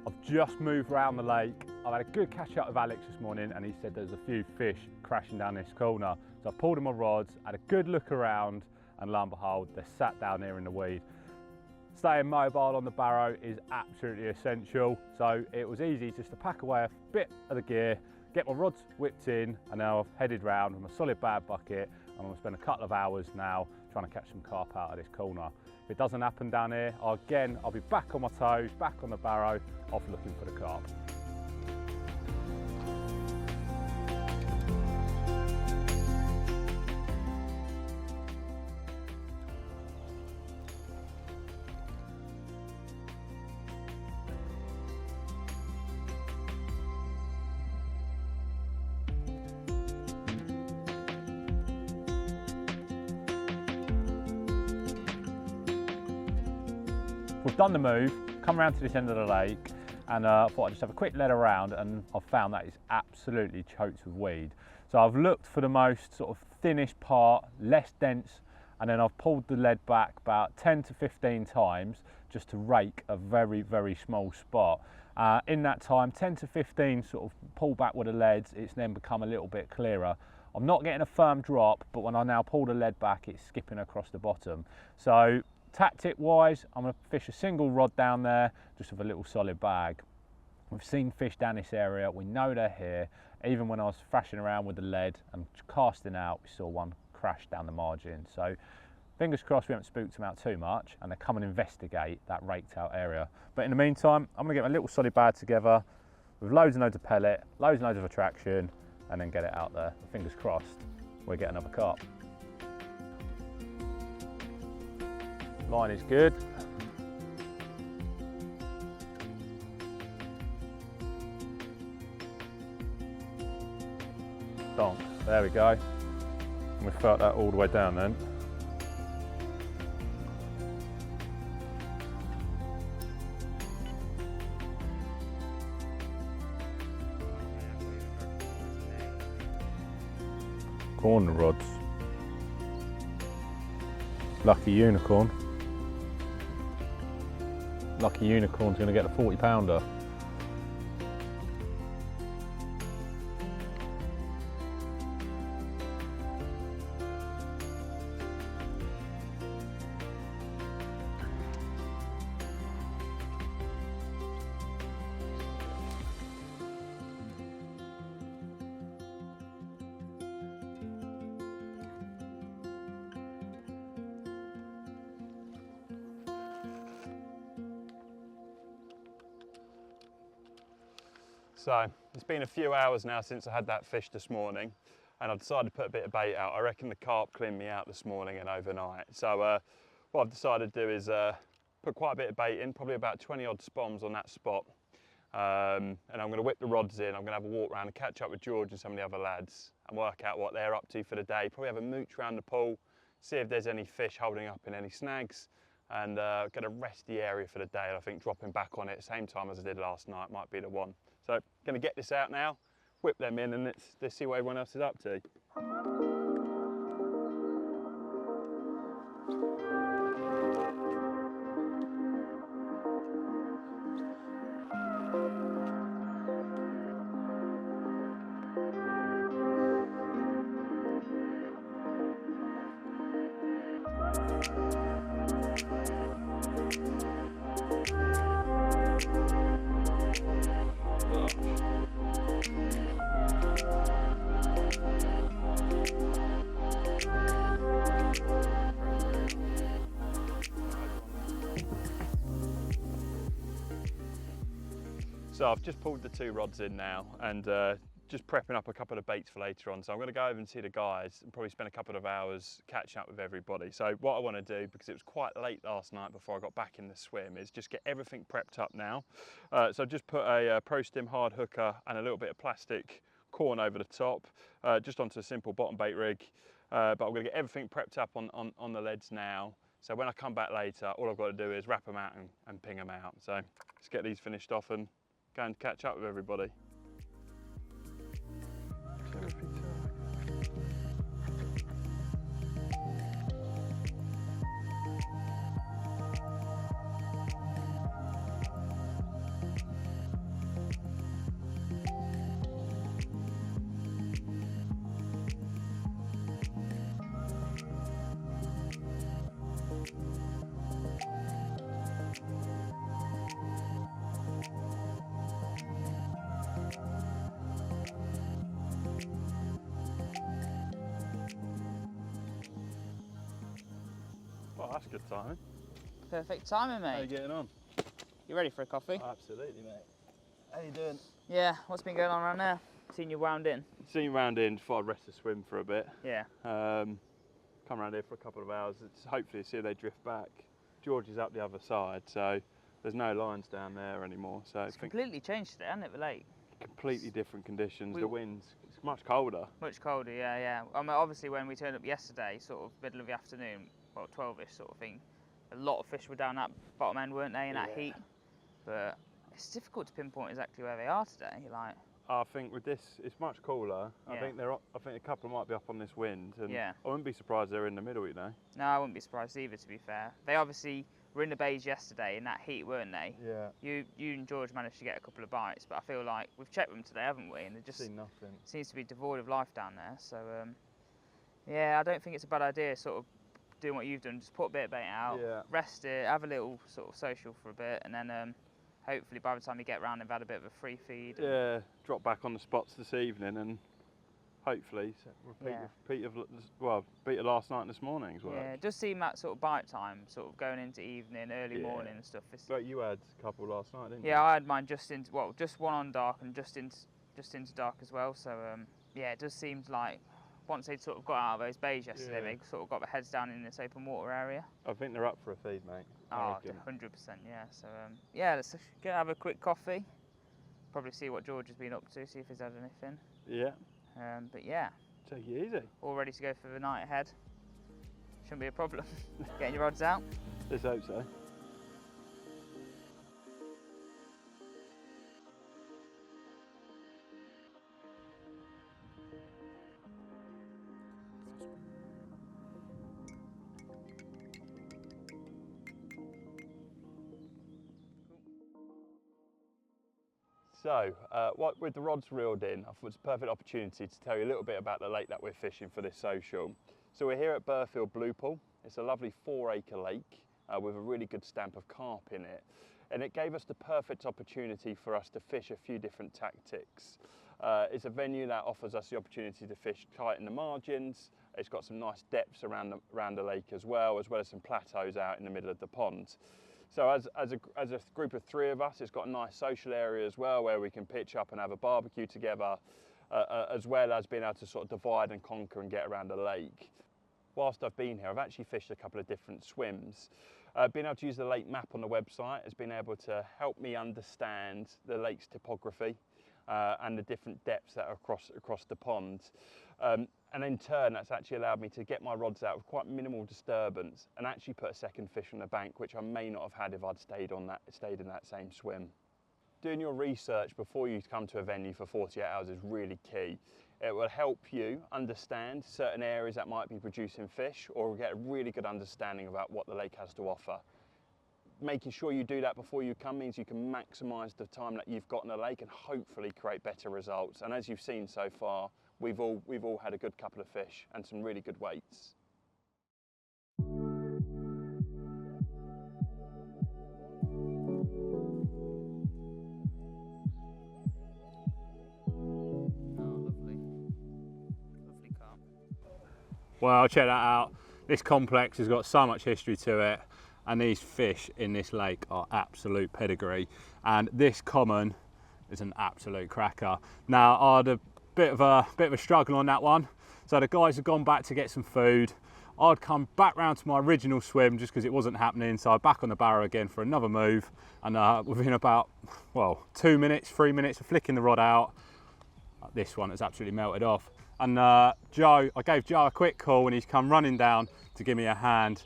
I've just moved around the lake. I've had a good catch up with Alex this morning, and he said there's a few fish crashing down this corner. So I pulled in my rods, had a good look around, and lo and behold, they're sat down here in the weed. Staying mobile on the barrow is absolutely essential. So it was easy just to pack away a bit of the gear, get my rods whipped in, and now I've headed round with my solid bag bucket. I'm going to spend a couple of hours now trying to catch some carp out of this corner. If it doesn't happen down here, I'll be back on my toes, back on the barrow, off looking for the carp. We've done the move, come around to this end of the lake, and thought I'd just have a quick let around, and I've found that it's absolutely choked with weed. So I've looked for the most sort of thinnish part, less dense and then I've pulled the lead back about 10 to 15 times just to rake a very, very small spot. In that time, 10 to 15 sort of pull back with the leads, it's then become a little bit clearer. I'm not getting a firm drop, but when I now pull the lead back, it's skipping across the bottom. So tactic wise, I'm going to fish a single rod down there, just with a little solid bag. We've seen fish down this area, we know they're here. Even when I was thrashing around with the lead and casting out, we saw one crash down the margin. So fingers crossed we haven't spooked them out too much and they come and investigate that raked out area. But in the meantime, I'm going to get my little solid bag together with loads and loads of pellet, loads and loads of attraction, and then get it out there. Fingers crossed we'll get another carp. Line is good. Donk. There we go. And we felt that all the way down then. Corner rods. Lucky unicorn. Lucky unicorn's going to get a 40-pounder. So it's been a few hours now since I had that fish this morning, and I've decided to put a bit of bait out. I reckon the carp cleaned me out this morning and overnight. So what I've decided to do is put quite a bit of bait in, probably about 20 odd spoms on that spot. And I'm going to whip the rods in. I'm going to have a walk around and catch up with George and some of the other lads and work out what they're up to for the day. Probably have a mooch around the pool, see if there's any fish holding up in any snags, and going to rest the area for the day. I think dropping back on it same time as I did last night might be the one. So going to get this out now, whip them in, and let's see what everyone else is up to. So I've just pulled the 2 rods in now and just prepping up a couple of baits for later on. So I'm going to go over and see the guys and probably spend a couple of hours catching up with everybody. So what I want to do, because it was quite late last night before I got back in the swim, is just get everything prepped up now. So I've just put a Pro Stim hard hooker and a little bit of plastic corn over the top, just onto a simple bottom bait rig. But I'm going to get everything prepped up on the leads now. So when I come back later, all I've got to do is wrap them out and ping them out. So let's get these finished off and go and catch up with everybody. Well, that's good timing. Perfect timing, mate. How you getting on? You ready for a coffee? Absolutely, mate. How you doing? Yeah, what's been going on around there? Seen you wound in? Seen you round in before I rest the swim for a bit. Yeah. Come around here for a couple of hours. It's hopefully see if they drift back. George is up the other side, so there's no lines down there anymore. So It's completely changed today, hasn't it, the lake? completely different conditions. The wind's it's much colder. Much colder, yeah, yeah. I mean, obviously when we turned up yesterday, sort of middle of the afternoon, well, 12ish sort of thing, a lot of fish were down that bottom end, weren't they, in that heat? But it's difficult to pinpoint exactly where they are today. Like, I think with this, it's much cooler. Yeah. I think a couple might be up on this wind, and Yeah. I wouldn't be surprised they're in the middle, you know. No, I wouldn't be surprised either, to be fair. They obviously were in the bays yesterday in that heat, weren't they? Yeah. You and George managed to get a couple of bites, but I feel like we've checked them today, haven't we? And they just Seen nothing. seems to be devoid of life down there. So, yeah, I don't think it's a bad idea, sort of doing what you've done. Just put a bit of bait out, rest it, have a little sort of social for a bit, and then hopefully by the time you get round, they've had a bit of a free feed. Yeah, drop back on the spots this evening, and hopefully repeat of last night and this morning's work. Yeah, it does seem that sort of bite time, sort of going into evening, early morning and stuff. But you had a couple last night, didn't you? Yeah, I had mine just one on dark and just into dark as well. So yeah, it does seem like once they sort of got out of those bays yesterday, they sort of got their heads down in this open water area. I think they're up for a feed, mate. Oh, 100%, yeah. So yeah, let's go have a quick coffee. Probably see what George has been up to, see if he's had anything. Yeah. But yeah, take it easy. All ready to go for the night ahead. Shouldn't be a problem. Getting your rods out. Let's hope so. So, with the rods reeled in, I thought it's a perfect opportunity to tell you a little bit about the lake that we're fishing for this social. So we're here at Burghfield Blue Pool. It's a lovely 4-acre lake with a really good stamp of carp in it. And it gave us the perfect opportunity for us to fish a few different tactics. It's a venue that offers us the opportunity to fish tight in the margins. It's got some nice depths around the lake as well as some plateaus out in the middle of the pond. So as a group of 3 of us, it's got a nice social area as well where we can pitch up and have a barbecue together, as well as being able to sort of divide and conquer and get around the lake. Whilst I've been here, I've actually fished a couple of different swims. Being able to use the lake map on the website has been able to help me understand the lake's topography and the different depths that are across the pond. And in turn, that's actually allowed me to get my rods out with quite minimal disturbance and actually put a second fish on the bank, which I may not have had if I'd stayed in that same swim. Doing your research before you come to a venue for 48 hours is really key. It will help you understand certain areas that might be producing fish, or get a really good understanding about what the lake has to offer. Making sure you do that before you come means you can maximise the time that you've got in the lake and hopefully create better results. And as you've seen so far, we've all had a good couple of fish and some really good weights. Lovely carp. Well, check that out. This complex has got so much history to it, and these fish in this lake are absolute pedigree. And this common is an absolute cracker. Now, I had a bit of a struggle on that one. So the guys have gone back to get some food. I'd come back round to my original swim just because it wasn't happening. So I'm back on the barrow again for another move. And within about, 2 minutes, 3 minutes of flicking the rod out, this one has absolutely melted off. And I gave Joe a quick call and he's come running down to give me a hand.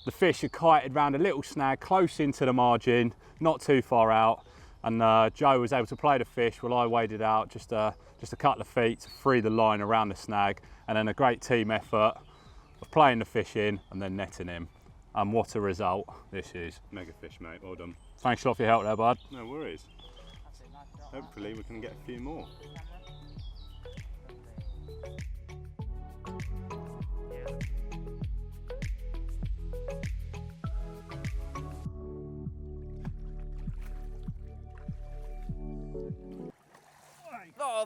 The fish had kited round a little snag close into the margin, not too far out. And Joe was able to play the fish while I waded out just a couple of feet to free the line around the snag, and then a great team effort of playing the fish in and then netting him. And what a result this is. Mega fish, mate, well done. Thanks a lot for your help there, bud. No worries. Hopefully we can get a few more. Oh,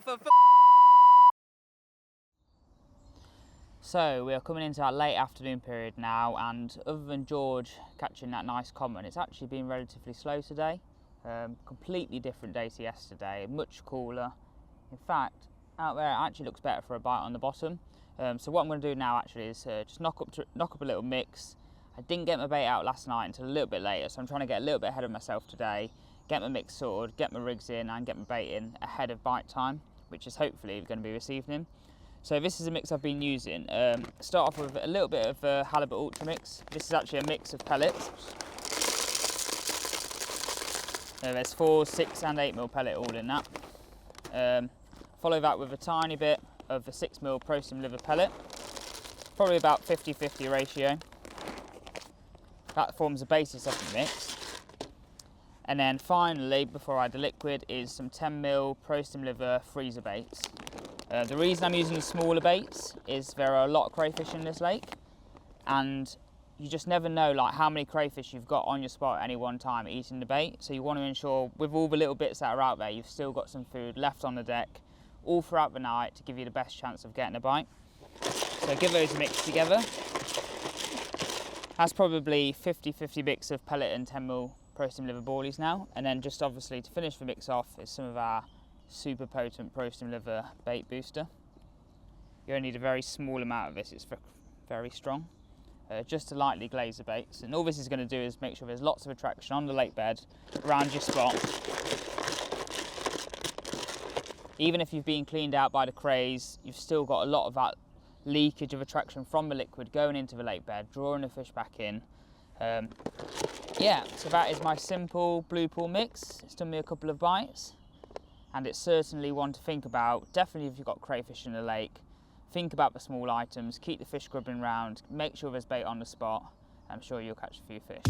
so we are coming into our late afternoon period now, and other than George catching that nice common, it's actually been relatively slow today. Completely different day to yesterday, much cooler. In fact, out there it actually looks better for a bite on the bottom. So what I'm going to do now actually is just knock up a little mix. I didn't get my bait out last night until a little bit later, so I'm trying to get a little bit ahead of myself today, get my mix sorted, get my rigs in and get my bait in ahead of bite time, which is hopefully going to be this evening. So this is a mix I've been using. Start off with a little bit of halibut ultra mix. This is actually a mix of pellets. There's 4, 6 and 8 mil pellet all in that. Follow that with a tiny bit of the 6mm Prosim liver pellet, probably about 50-50 ratio. That forms the basis of the mix. And then finally, before I add the liquid, is some 10mm Prosim liver freezer baits. The reason I'm using the smaller baits is there are a lot of crayfish in this lake, and you just never know like how many crayfish you've got on your spot at any one time eating the bait. So you want to ensure with all the little bits that are out there, you've still got some food left on the deck all throughout the night to give you the best chance of getting a bite. So give those mixed together. That's probably 50-50 mix of pellet and 10mm Prosim liver boilies now. And then just obviously to finish the mix off is some of our super potent Prosim liver bait booster. You only need a very small amount of this, it's very strong. Just to lightly glaze the baits. And all this is going to do is make sure there's lots of attraction on the lake bed around your spot. Even if you've been cleaned out by the crays, you've still got a lot of that leakage of attraction from the liquid going into the lake bed, drawing the fish back in. Yeah, so that is my simple blue pool mix. It's done me a couple of bites, and it's certainly one to think about. Definitely if you've got crayfish in the lake, think about the small items, keep the fish grubbing round, make sure there's bait on the spot. I'm sure you'll catch a few fish.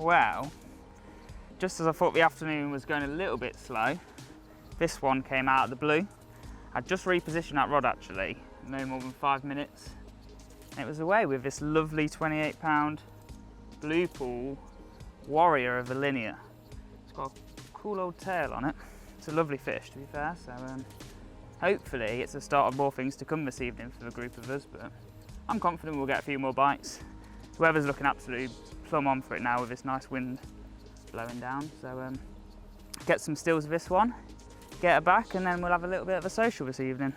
Well, just as I thought the afternoon was going a little bit slow, this one came out of the blue. I'd just repositioned that rod actually, no more than 5 minutes. And it was away with this lovely 28-pound blue pool warrior of a linear. It's got a cool old tail on it. It's a lovely fish to be fair, so hopefully it's the start of more things to come this evening for the group of us, but I'm confident we'll get a few more bites. The weather's looking absolutely plumb on for it now with this nice wind blowing down, so get some stills of this one, get her back, and then we'll have a little bit of a social this evening.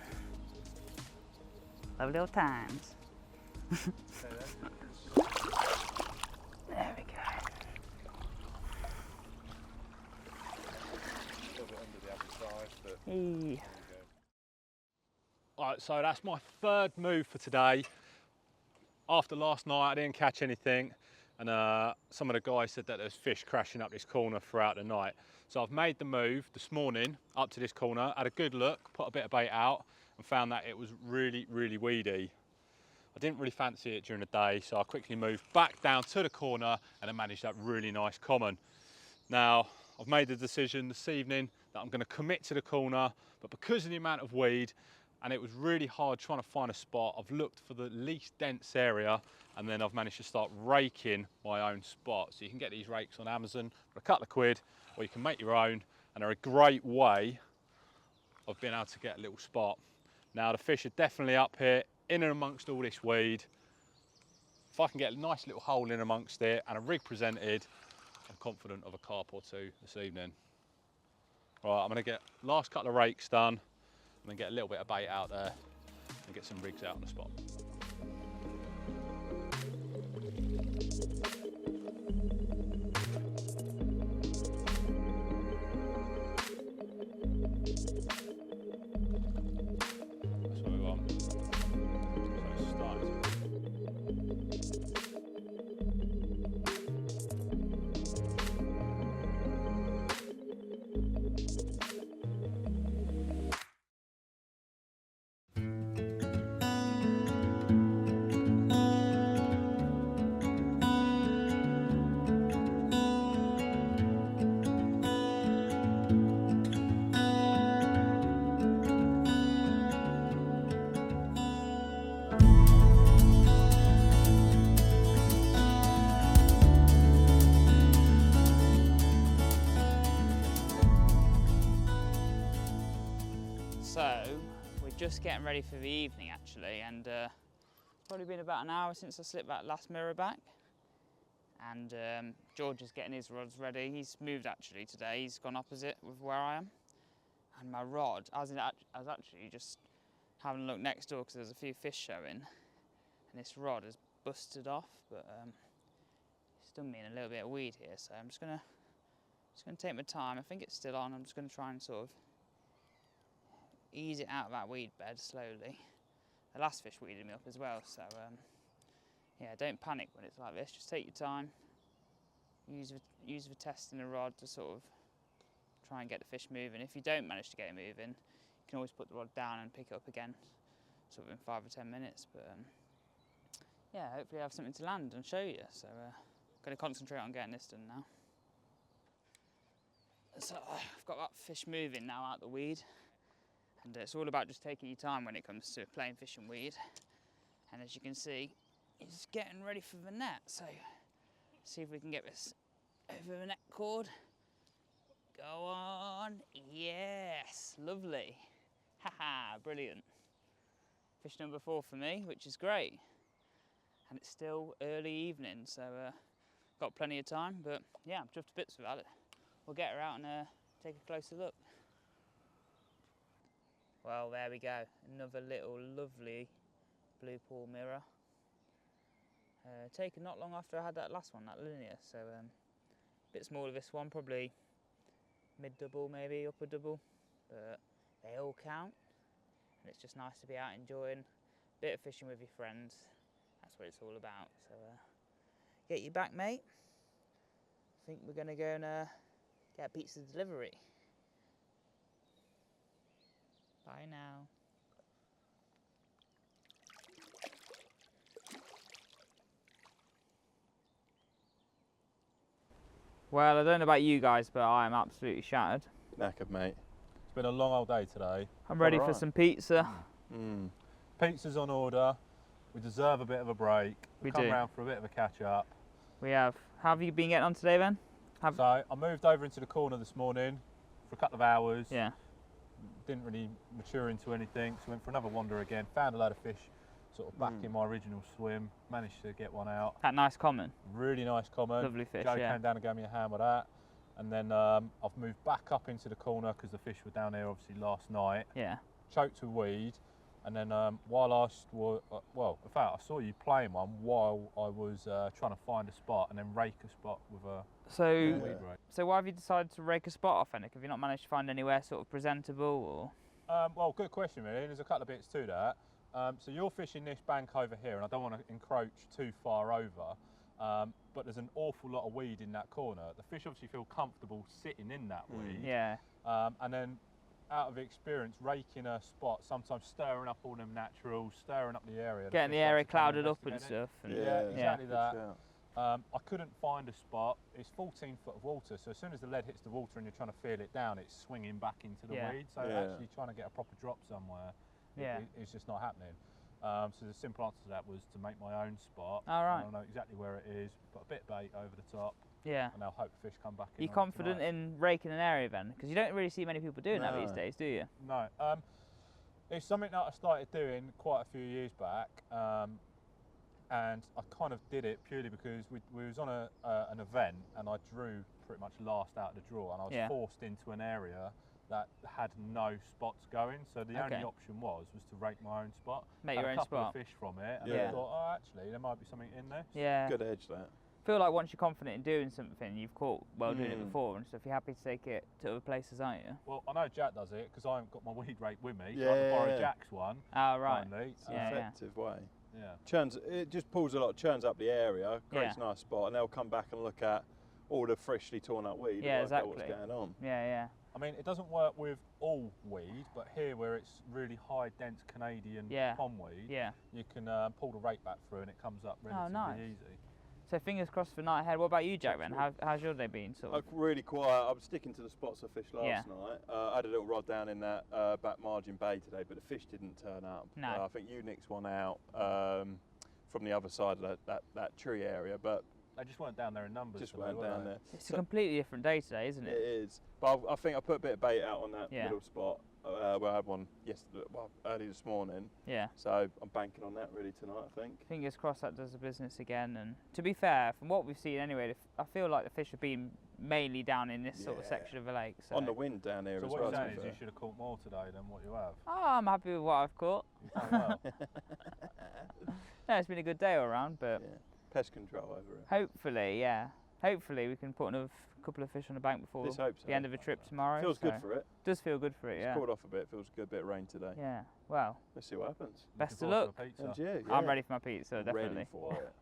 Lovely old times. There we go. A little bit under the other side, but Hey. Alright, so that's my third move for today. After last night I didn't catch anything, and some of the guys said that there's fish crashing up this corner throughout the night. So I've made the move this morning up to this corner, had a good look, put a bit of bait out, and found that it was really, really weedy. I didn't really fancy it during the day, so I quickly moved back down to the corner and I managed that really nice common. Now, I've made the decision this evening that I'm going to commit to the corner, but because of the amount of weed, and it was really hard trying to find a spot, I've looked for the least dense area, and then I've managed to start raking my own spot. So you can get these rakes on Amazon for a couple of quid, or you can make your own, and they're a great way of being able to get a little spot. Now the fish are definitely up here, in and amongst all this weed. If I can get a nice little hole in amongst it and a rig presented, I'm confident of a carp or two this evening. Right, I'm gonna get last couple of rakes done, and then get a little bit of bait out there and get some rigs out on the spot. That's what we want. So start. So we're just getting ready for the evening actually, and probably been about an hour since I slipped that last mirror back. And George is getting his rods ready. He's moved actually today. He's gone opposite with where I am. And my rod, I was actually just having a look next door because there's a few fish showing. And this rod has busted off, but it's done me in a little bit of weed here. So I'm just gonna take my time. I think it's still on. I'm just gonna try and sort of ease it out of that weed bed slowly. The last fish weeded me up as well, so yeah, don't panic when it's like this. Just take your time. Use the testing the rod to sort of try and get the fish moving. If you don't manage to get it moving, you can always put the rod down and pick it up again, sort of in 5 or 10 minutes. But yeah, hopefully I have something to land and show you. So I'm going to concentrate on getting this done now. So I've got that fish moving now out the weed. And it's all about just taking your time when it comes to playing fish and weed. And as you can see, he's getting ready for the net. So see if we can get this over the net cord. Go on. Yes, lovely. Haha, brilliant. Fish number 4 for me, which is great. And it's still early evening, so got plenty of time. But yeah, I'm chuffed to bits about it. We'll get her out and take a closer look. Well, there we go, another little lovely blue pool mirror. Taken not long after I had that last one, that linear, so a bit smaller this one, probably mid-double maybe, upper double, but they all count. And it's just nice to be out enjoying a bit of fishing with your friends. That's what it's all about, so get you back, mate. I think we're gonna go and get a pizza delivery. Bye now. Well, I don't know about you guys, but I am absolutely shattered. Knackered, mate. It's been a long old day today. I'm ready for some pizza. Pizza's on order. We deserve a bit of a break. We come do. round for a bit of a catch up. We have. How have you been getting on today, Ben? So I moved over into the corner this morning for a couple of hours. Yeah. Didn't really mature into anything, so went for another wander again. Found a load of fish, sort of back in my original swim. Managed to get one out. That nice common. Really nice common. Lovely fish, Joe yeah. came down and gave me a hand with that. And then I've moved back up into the corner because the fish were down there obviously last night. Yeah. Choked with weed. And then while I was, well, in fact, I saw you playing one while I was trying to find a spot and then rake a spot with a weed rake. So why have you decided to rake a spot off, Henrik? Have you not managed to find anywhere sort of presentable, or? Well, good question really. There's a couple of bits to that. So you're fishing this bank over here, and I don't want to encroach too far over. But there's an awful lot of weed in that corner. The fish obviously feel comfortable sitting in that weed. Yeah. And then out of experience, raking a spot, sometimes stirring up all them naturals, stirring up the area. Getting the area clouded up and stuff. And yeah, exactly that. Yeah. I couldn't find a spot. It's 14 foot of water, so as soon as the lead hits the water and you're trying to feel it down, it's swinging back into the weed. So actually trying to get a proper drop somewhere, it's just not happening. So the simple answer to that was to make my own spot. All right. I don't know exactly where it is, put a bit of bait over the top. Yeah. And I'll hope fish come back in. Are you confident in raking an area then? Because you don't really see many people doing that these days, do you? No. It's something that I started doing quite a few years back, and I kind of did it purely because we was on an event and I drew pretty much last out of the draw, and I was forced into an area that had no spots going, so the only option was to rake my own spot. Make your own spot. A couple spot. of fish from it, and I thought, oh, actually, there might be something in there. Yeah. Good edge, that. I feel like once you're confident in doing something, you've caught well doing it before and stuff, you're happy to take it to other places, aren't you? Well, I know Jack does it because I haven't got my weed rake with me, so I can borrow Jack's one. Oh, right. Finally. It's an effective way. Yeah. It just pulls a lot, churns up the area, creates a nice spot, and they'll come back and look at all the freshly torn up weed. Yeah, and exactly. What's going on. Yeah, yeah. I mean, it doesn't work with all weed, but here where it's really high dense Canadian pond weed, you can pull the rake back through and it comes up relatively easy. So fingers crossed for night ahead. What about you, Jack, then? How's your day been? Sort of? Really quiet. I was sticking to the spots I fished last night. I had a little rod down in that back margin bay today, but the fish didn't turn up. No. I think you nicked one out from the other side of that tree area, but they just weren't down there in numbers. Just weren't down there. It's a completely different day today, isn't it? It is. But I think I put a bit of bait out on that middle spot, Well, I had one yesterday, well, early this morning. Yeah. So I'm banking on that really tonight, I think. Fingers crossed that does the business again. And to be fair, from what we've seen anyway, I feel like the fish have been mainly down in this sort of section of the lake. So. On the wind down here So as what well. you're saying is you should have caught more today than what you have. Oh, I'm happy with what I've caught. You've done well. No, it's been a good day all around, but Yeah. Pest control over it. hopefully, yeah. Hopefully we can put another couple of fish on the bank before Let's hope so. the end of the trip tomorrow. Feels so. good for it. Does feel good for it, It's yeah. cooled off a bit. Feels good. Bit of rain today. Yeah. Well, Let's see what happens. best Looking of forward to luck. a pizza. And you, I'm ready for my pizza, definitely. Ready for it.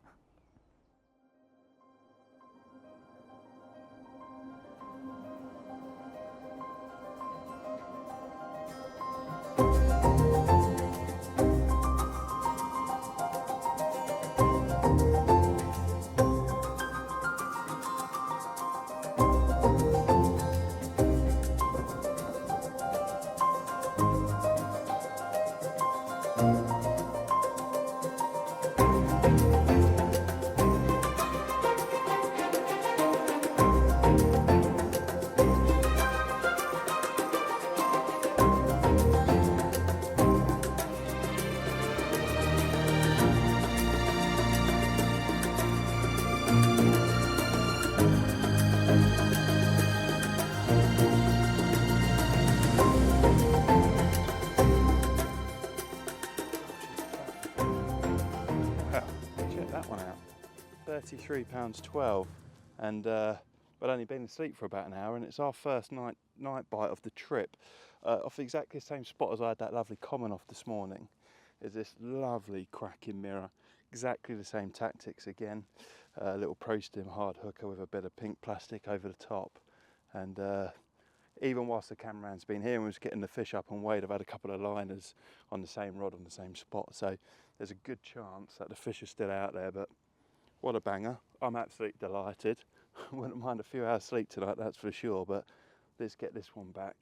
Check that one out. £33.12, and I'd only been asleep for about an hour, and it's our first night bite of the trip, off exactly the same spot as I had that lovely common off this morning. Is this lovely cracking mirror, exactly the same tactics again. A little pro stim hard hooker with a bit of pink plastic over the top, and even whilst the cameraman's been here and was getting the fish up and weighed, I've had a couple of liners on the same rod on the same spot, so there's a good chance that the fish are still out there. But what a banger. I'm absolutely delighted. Wouldn't mind a few hours sleep tonight, that's for sure, but let's get this one back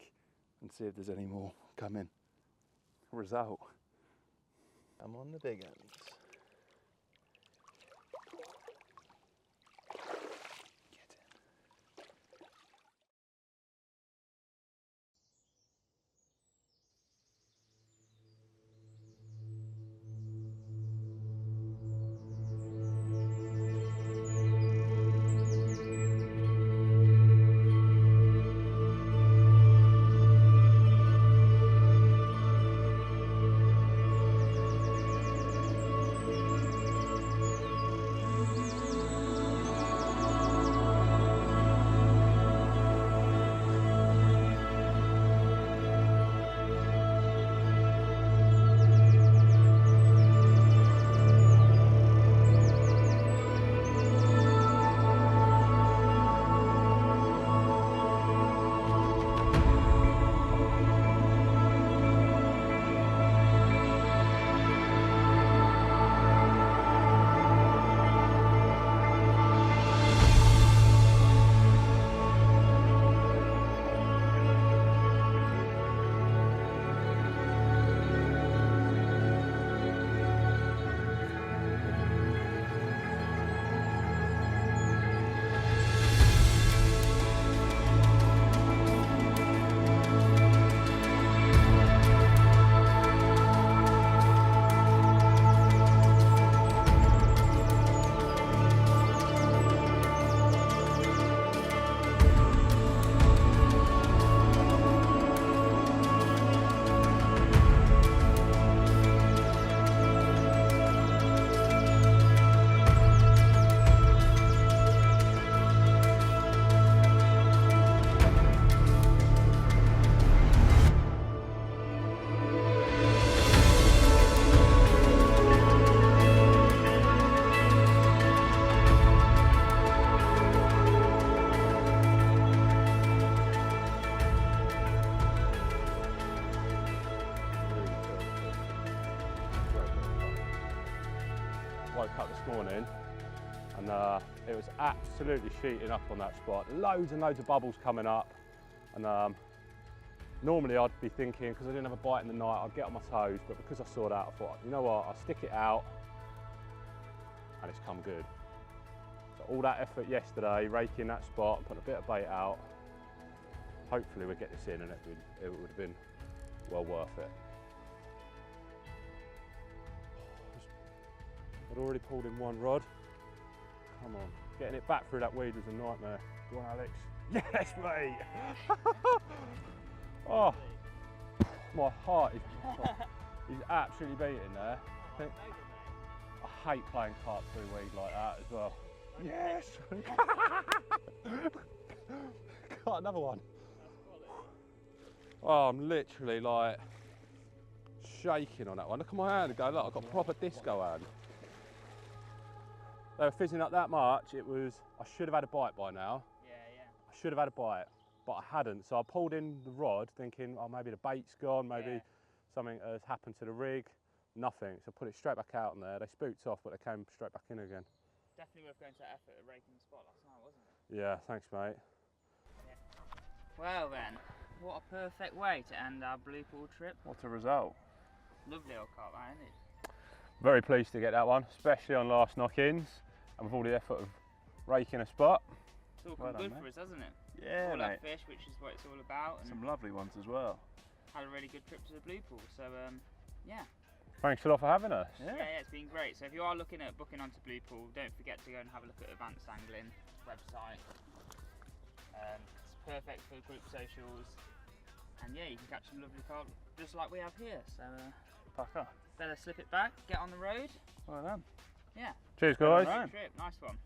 and see if there's any more coming. Result. I'm on the big ends. Get in. Woke up this morning and it was absolutely sheeting up on that spot. Loads and loads of bubbles coming up, and normally I'd be thinking, because I didn't have a bite in the night, I'd get on my toes, but because I saw that, I thought, you know what, I'll stick it out, and it's come good. So all that effort yesterday, raking that spot, putting a bit of bait out, hopefully we'll get this in, and it would have been well worth it. I'd already pulled in one rod. Come on, getting it back through that weed was a nightmare. Go on, Alex. Yes, mate. Oh, my heart is he's absolutely beating there. I hate playing carp through weed like that as well. Yes. Got another one. Oh, I'm literally like shaking on that one. Look at my hand go, look, I've got proper disco hand. They were fizzing up that much, it was, I should have had a bite by now. Yeah, yeah. I should have had a bite, but I hadn't. So I pulled in the rod thinking, oh, maybe the bait's gone, maybe something has happened to the rig. Nothing, so I put it straight back out in there. They spooked off, but they came straight back in again. Definitely worth going to that effort of raking the spot last night, wasn't it? Yeah, thanks, mate. Yeah. Well then, what a perfect way to end our blue pool trip. What a result. Lovely old carp, isn't it? Very pleased to get that one, especially on last knock-ins, and with all the effort of raking a spot. It's all come good for us, hasn't it? Yeah, all mate. that fish, which is what it's all about. And Some lovely ones as well. had a really good trip to the blue pool, so yeah. Thanks a lot for having us. Yeah, it's been great. So if you are looking at booking onto Blue Pool, don't forget to go and have a look at Advanced Angling website. It's perfect for group socials, and yeah, you can catch some lovely carp just like we have here. So Pucker. better slip it back, get on the road. Well done. Yeah. Cheers, guys. Right. Trip, nice one.